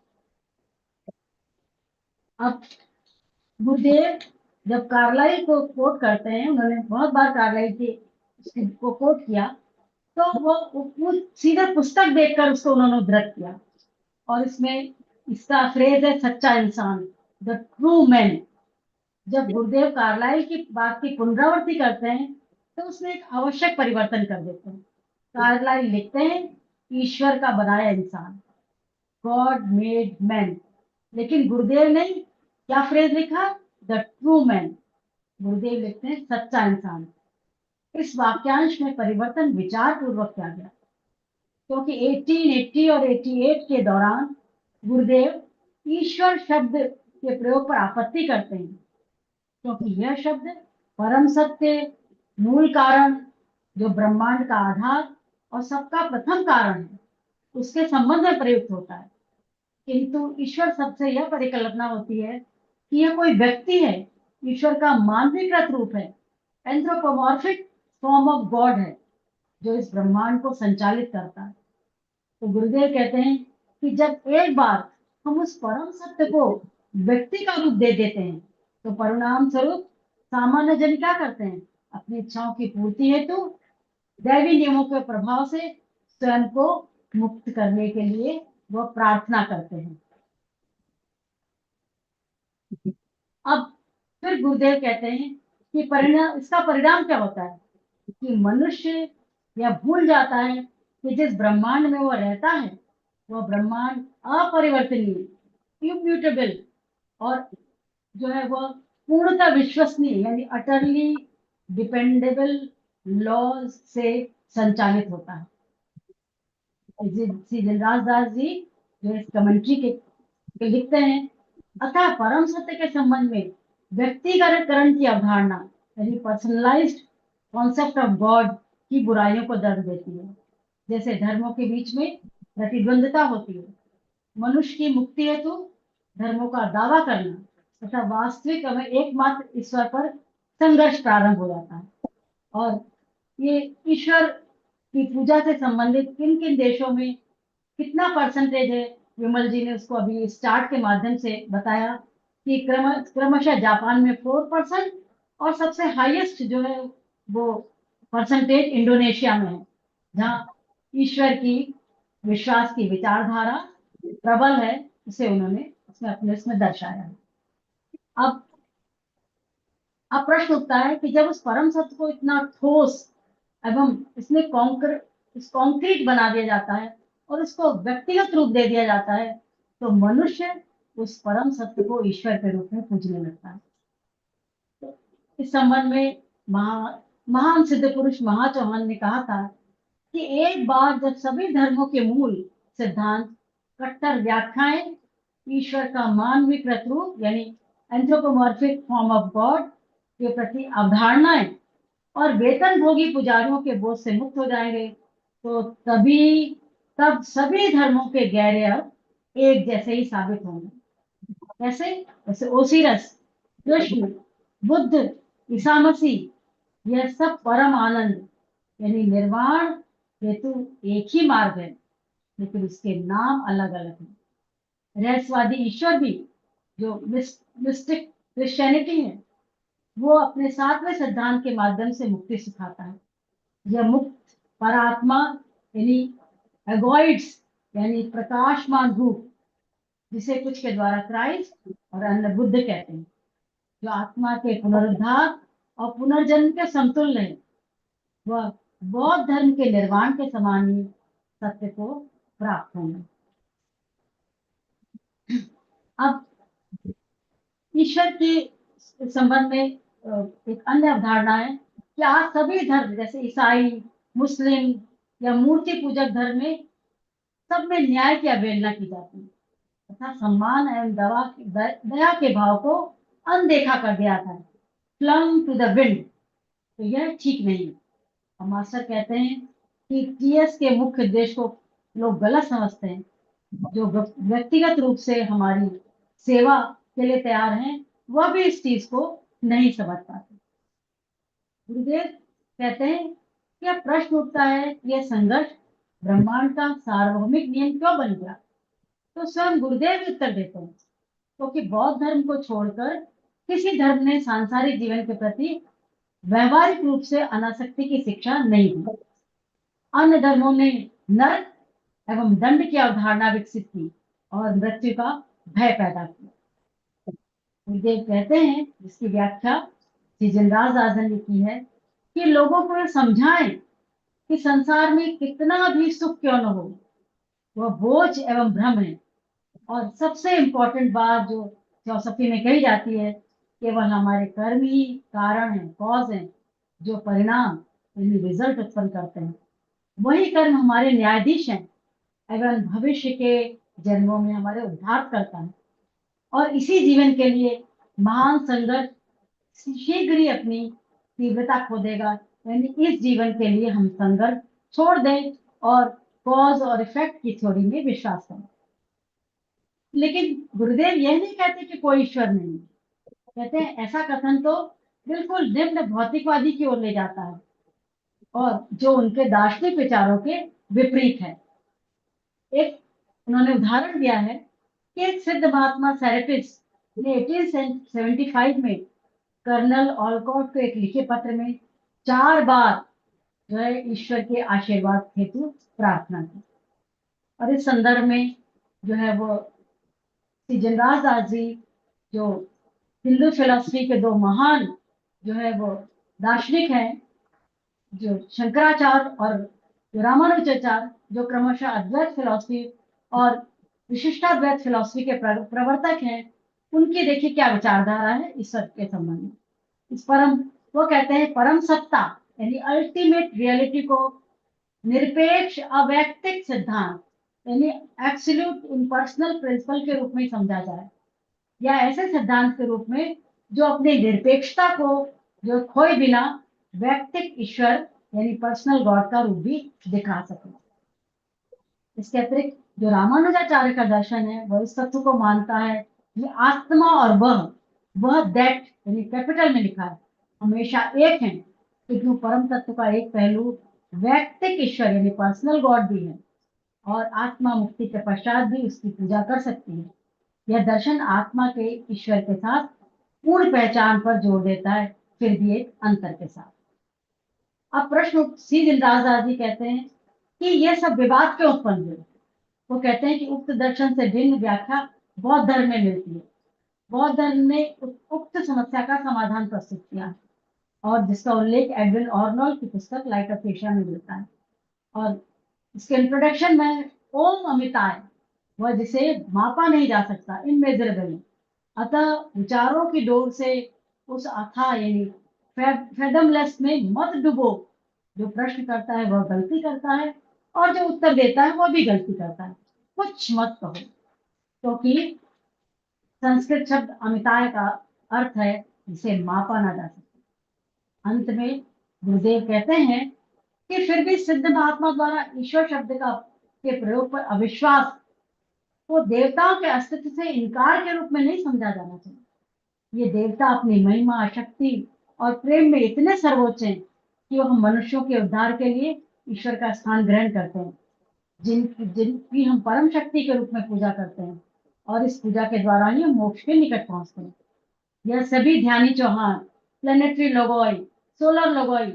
अब गुरुदेव जब कार्लाइल को कोट करते हैं, उन्होंने बहुत बार कार्लाइल को कोट किया, तो वो सीधा पुस्तक देखकर उसको उन्होंने उद्धृत किया। और इसमें इसका फ्रेज है सच्चा इंसान, द ट्रू मैन। जब गुरुदेव कार्लाइल की बात की पुनरावृत्ति करते हैं तो उसमें एक आवश्यक परिवर्तन कर देते हैं। कार्लाइल लिखते हैं ईश्वर का बनाया इंसान, गॉड मेड मैन, लेकिन गुरुदेव ने क्या फ्रेज लिखा, द ट्रू मैन। गुरुदेव लिखते हैं सच्चा इंसान। इस वाक्यांश में परिवर्तन विचार पूर्वक किया गया, क्योंकि 1880 और 88 के दौरान गुरुदेव ईश्वर शब्द के प्रयोग पर आपत्ति करते हैं, क्योंकि यह शब्द परम सत्य, मूल कारण, जो ब्रह्मांड का आधार और सबका प्रथम कारण है, उसके संबंध में प्रयुक्त होता है। किंतु ईश्वर शब्द से यह परिकल्पना होती है कि यह कोई व्यक्ति है, ईश्वर का मानवीकृत रूप है, एंथ्रोपोमॉर्फिक फॉर्म ऑफ गॉड है, जो इस ब्रह्मांड को संचालित करता है। तो गुरुदेव कहते हैं कि जब एक बार हम उस परम सत्य को व्यक्ति का रूप दे देते हैं, तो परिणाम स्वरूप सामान्य जन क्या करते हैं, अपनी इच्छाओं की पूर्ति हेतु दैवी नियमों के प्रभाव से स्वयं को मुक्त करने के लिए वह प्रार्थना करते हैं। अब फिर गुरुदेव कहते हैं कि इसका परिणाम क्या होता है कि मनुष्य यह भूल जाता है कि जिस ब्रह्मांड में वह रहता है, वह ब्रह्मांड अपरिवर्तनीय, इम्यूटेबल और जो है वह पूर्णतः विश्वसनीय यानी अटरली डिपेंडेबल लॉज से संचालित होता है। श्री दिलराज दास जी जो इस कमेंट्री के लिखते हैं, अतः परम सत्य के संबंध में व्यक्तिगतकरण की अवधारणा यानी पर्सनलाइज्ड कॉन्सेप्ट ऑफ गॉड की बुराइयों को दर्ज देती है। जैसे धर्मों के बीच में प्रतिद्वंदता होती है, मनुष्य की मुक्ति हेतु धर्मों का दावा करना तथा वास्तविक में एकमात्र ईश्वर पर संघर्ष प्रारंभ हो जाता है। और ये ईश्वर की पूजा से संबंधित किन किन देशों में कितना परसेंटेज है, विमल जी ने उसको अभी स्टार्ट के माध्यम से बताया कि क्रमशः जापान में 4% और सबसे हाईएस्ट जो है वो परसेंटेज इंडोनेशिया में है, जहाँ ईश्वर की विश्वास की विचारधारा प्रबल है। उसे उन्होंने उसमें अपने उसमें दर्शाया है। अब अब प्रश्न उठता है कि जब उस परम सत्य को इतना ठोस एवं इसमें कॉन्क्रीट बना दिया जाता है और उसको व्यक्तिगत रूप दे दिया जाता है, तो मनुष्य उस परम सत्य को ईश्वर के रूप में पूजने लगता है। तो इस संबंध में महान सिद्ध पुरुष महाचौहान ने कहा था कि एक बार जब सभी धर्मों के मूल सिद्धांत, कट्टर व्याख्याएं, ईश्वर का मानवीकृत रूप यानी एंथ्रोपोमॉर्फिक फॉर्म ऑफ गॉड के प्रति अवधारणाएं और वेतन भोगी पुजारियों के बोझ से मुक्त हो जाएंगे, तो तब सभी धर्मों के गहरे अर्थ एक जैसे ही साबित होंगे। कैसे? जैसे ओसिरस, कृष्ण, बुद्ध, ईसा मसीह, यह सब परम आनंद यानी निर्वाण हेतु एक ही मार्ग है, लेकिन उसके नाम अलग अलग हैं। रहस्यवादी ईश्वर भी, जो मिस्टिक क्रिश्चियनिटी है, वो अपने 7वें सिद्धांत के माध्यम से मुक्ति सिखाता है। यह मुक्त परात्मा यानी एगोइड्स यानी प्रकाशमान रूप, जिसे कुछ के द्वारा क्राइस्ट और अन्य बुद्ध कहते हैं, जो आत्मा के पुनरुद्धार और पुनर्जन्म के समतुल्य है, वह बौद्ध धर्म के निर्वाण के समान ही सत्य को प्राप्त होंगे। अब ईश्वर के संबंध में एक अन्य अवधारणा है कि आज सभी धर्म जैसे ईसाई, मुस्लिम या मूर्ति पूजक धर्म में सब में न्याय की अवहेलना की जाती है तथा सम्मान एवं दया के भाव को अनदेखा कर दिया था, फ्लंग टू द विंड। तो यह ठीक नहीं है। और मास्टर कहते हैं कि टीएस के मुख्य उद्देश्य को लोग गलत समझते हैं। जो व्यक्तिगत रूप से हमारी सेवा के लिए तैयार हैं, वह भी इस चीज को नहीं समझ पाते। गुरुदेव कहते हैं कि अब प्रश्न उठता है कि यह संघर्ष ब्रह्मांड का सार्वभौमिक नियम क्यों बन गया? तो स्वयं गुरुदेव उत्तर देते हैं, क्योंकि बौद्ध धर्म को छोड़कर किसी धर्म ने सांसारिक जीवन के प्रति व्यवहारिक रूप से अनासक्ति की शिक्षा नहीं दी। अन्य धर्मों ने नरक एवं दंड की अवधारणा विकसित की और मृत्यु का भय पैदा किया। गुरुदेव कहते हैं, जिसकी व्याख्या श्री जिनराज आजन ने की है, कि लोगों को यह समझाएं कि संसार में कितना भी सुख क्यों न हो, वह बोझ एवं भ्रम है। और सबसे इम्पोर्टेंट बात जो फिलॉसफी में कही जाती है, केवल हमारे कर्म ही कारण है, कॉज है, जो परिणाम यानी रिजल्ट उत्पन्न करते हैं। वही कर्म हमारे न्यायाधीश हैं एवं भविष्य के जन्मों में हमारे उद्धार करता है। और इसी जीवन के लिए महान संघर्ष शीघ्र ही अपनी तीव्रता खो देगा, यानी इस जीवन के लिए हम संघर्ष छोड़ दें और कॉज और इफेक्ट की थ्योरी में विश्वास करें। लेकिन गुरुदेव यह नहीं कहते कि कोई ईश्वर नहीं है। कहते हैं ऐसा कथन तो बिल्कुल निम्न भौतिकवादी की ओर ले जाता है और जो उनके दार्शनिक विचारों के विपरीत है। एक उन्होंने उदाहरण दिया है कि एक सिद्ध महात्मा सेरेपिस्ट ने 1875 में कर्नल ऑलकॉट को एक लिखे पत्र में 4 बार जो है ईश्वर के आशीर्वाद हेतु प्रार्थना की। और इस संदर्भ में जो है वो श्री जिनराज दास जी, जो हिंदू फिलॉसफी के 2 महान जो है वो दार्शनिक हैं, जो शंकराचार्य और जो रामानुजाचार्य, जो क्रमशः अद्वैत फिलॉसफी और विशिष्टाद्वैत फिलॉसफी के प्रवर्तक हैं, उनकी देखिए क्या विचारधारा है ईश्वर के संबंध में। इस वो कहते हैं परम सत्ता यानी अल्टीमेट रियलिटी को निरपेक्ष अवैयक्तिक सिद्धांत यानी एब्सोल्यूट इम्पर्सनल प्रिंसिपल के रूप में समझा जाए, या ऐसे सिद्धांत के रूप में जो अपनी निरपेक्षता को जो खोए बिना वैयक्तिक ईश्वर यानी पर्सनल गॉड का रूप भी दिखा सके। इसके अतिरिक्त जो रामानुजाचार्य का दर्शन है, वह इस तत्व को मानता है कि आत्मा और वह दैट यानी कैपिटल में लिखा है हमेशा एक है, क्योंकि परम तत्व का एक पहलू वैयक्तिक ईश्वर यानी पर्सनल गॉड भी है और आत्मा मुक्ति के पश्चात भी उसकी पूजा कर सकती है। यह दर्शन आत्मा के ईश्वर के साथ पूर्ण पहचान पर जोर देता है, फिर भी एक अंतर के साथ। अब प्रश्न श्री जिनराज जी कहते हैं कि यह सब विवाद क्यों उत्पन्न हुए? वो कहते हैं कि उक्त दर्शन से भिन्न व्याख्या बौद्ध धर्म में मिलती है। बौद्ध धर्म ने उक्त समस्या का समाधान प्रस्तुत किया और जिसका उल्लेख एडविन ऑर्नोल की पुस्तक लाइट ऑफ एशिया में मिलता है। और इसके इंट्रोडक्शन में ओम अमिताय, वह जिसे मापा नहीं जा सकता, इनमेजरेबल है। अतः विचारों की डोर से उस अथाह यानी फैदमलेस में मत डूबो। जो प्रश्न करता है वह गलती करता है और जो उत्तर देता है वह भी गलती करता है। कुछ मत कहो, क्योंकि संस्कृत शब्द अमिताय का अर्थ है जिसे मापा ना जा सकता। अंत में गुरुदेव कहते हैं कि फिर भी सिद्ध महात्मा द्वारा ईश्वर शब्द का के प्रयोग पर अविश्वास को देवताओं के अस्तित्व से इनकार के रूप में नहीं समझा जाना चाहिए। ये देवता अपनी महिमा, शक्ति और प्रेम में इतने सर्वोच्च हैं कि वह मनुष्यों के उद्धार के लिए ईश्वर का स्थान ग्रहण करते हैं, जिनकी हम परम शक्ति के रूप में पूजा करते हैं और इस पूजा के द्वारा ही हम मोक्ष के निकट पहुंचते हैं। यह सभी ध्यानी चौहान, प्लेनेटरी लोगोई, सोलर लोगोई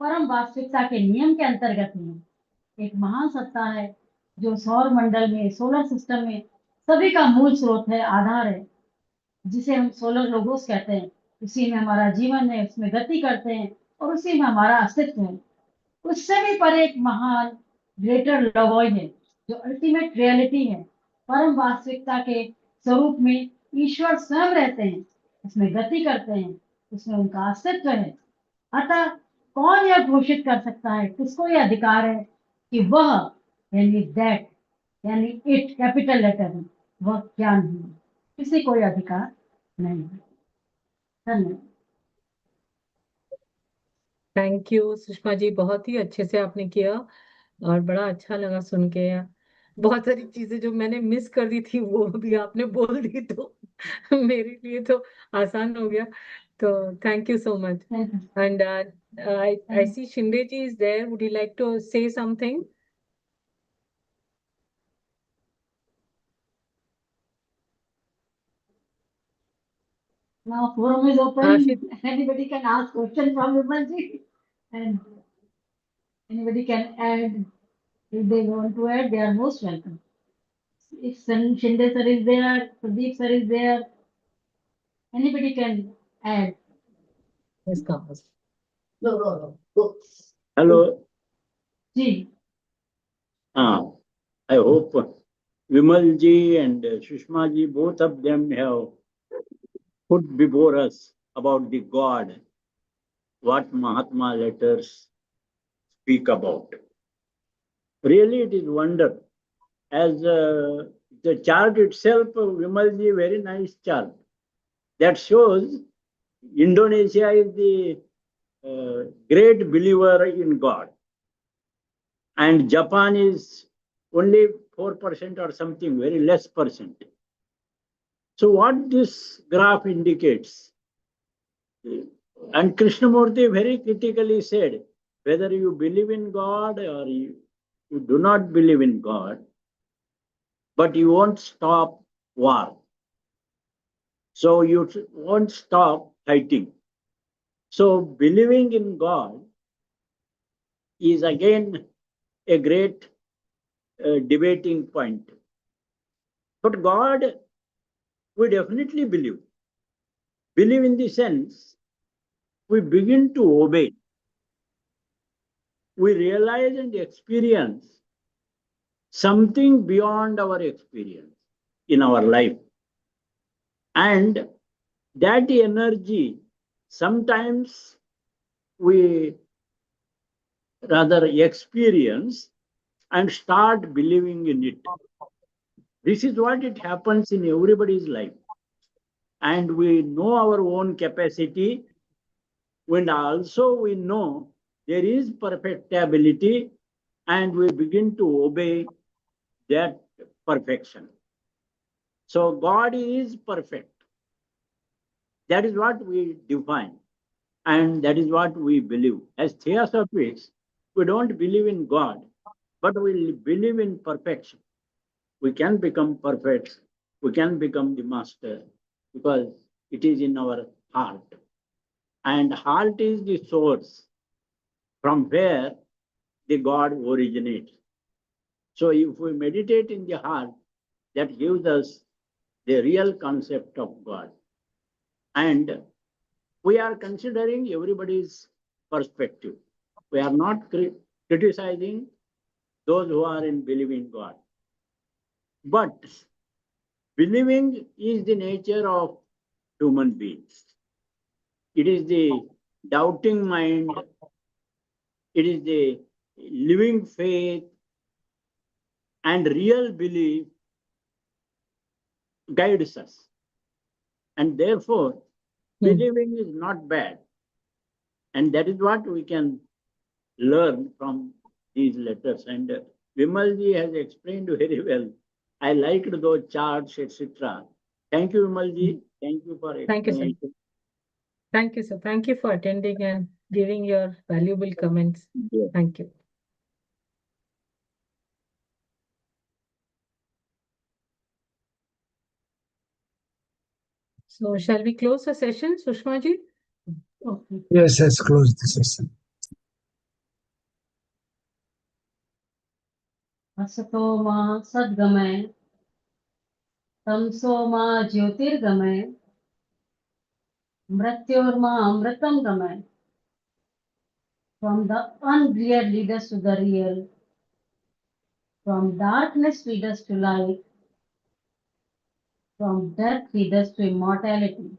परम वास्तविकता के नियम के अंतर्गत है। एक महान सत्ता है जो सौर मंडल में, सोलर सिस्टम में सभी का मूल स्रोत है, आधार है, जिसे हम सोलर लोगोस कहते हैं। उसी में हमारा जीवन है, उसमें गति करते हैं और उसी में हमारा अस्तित्व है। उससे भी पर एक महान ग्रेटर लोगोई है जो अल्टीमेट रियलिटी है, परम वास्तविकता के स्वरूप में ईश्वर स्वयं रहते हैं, उसमें गति करते हैं, उसमें उनका अस्तित्व है। अतः कौन यह घोषित कर सकता है, किसको यह अधिकार है कि वह यानी दैट यानी इट कैपिटल लेटर में वह क्या नहीं है? किसी को यह अधिकार नहीं है। धन्यवाद। थैंक यू सुषमा जी, बहुत ही अच्छे से आपने किया और बड़ा अच्छा लगा सुन के। बहुत सारी चीजें जो मैंने मिस कर दी थी वो भी आपने बोल दी, तो मेरे लिए तो आसान हो गया। तो thank you so much. And I see Shinde ji is there. Would you like to say something? Now forum is open. Shinde, Anybody can ask questions from Vimal ji, and anybody can add if they want to add. They are most welcome. If Shinde sir is there, Pradeep sir is there, anybody can add. yes, come. Hello. Ji, I hope Vimal ji and Sushma ji, both of them have put before us about the God, what Mahatma letters speak about. Really, it is wonder. As the chart itself, Vimal ji, very nice chart. That shows Indonesia is the great believer in God. And Japan is only 4% or something, very less percent. So what this graph indicates, and Krishnamurti very critically said, whether you believe in God or you do not believe in God, but you won't stop war. So you won't stop fighting. So believing in God is again a great debating point. But God, we definitely believe. Believe in the sense, we begin to obey. We realize and experience something beyond our experience in our life. And that energy, sometimes we rather experience and start believing in it. This is what it happens in everybody's life. And we know our own capacity, and also we know there is perfectibility, and we begin to obey that perfection. So God is perfect. That is what we define, and that is what we believe. As theosophists, we don't believe in God, but we believe in perfection. We can become perfect. We can become the master because it is in our heart. And heart is the source from where the God originates. So if we meditate in the heart, that gives us the real concept of God. And we are considering everybody's perspective. We are not criticizing those who are in believing God. But believing is the nature of human beings. It is the doubting mind. It is the living faith, and real belief guides us. And therefore, believing is not bad. And that is what we can learn from these letters. And Vimalji has explained very well. I liked those charts, etc. Thank you, Vimalji. Thank you for Thank you, sir. explanation. Thank you, sir. Thank you for attending and giving your valuable comments. Yes. Thank you. So shall we close the session, Sushma ji? Okay. Yes, let's close the session. असतो मा सद्गमय तमसो मा ज्योतिर्गमय मृत्योर्मा अमृतम गमय. From the unreal lead us to the real, from darkness lead us to light, from death lead us to immortality.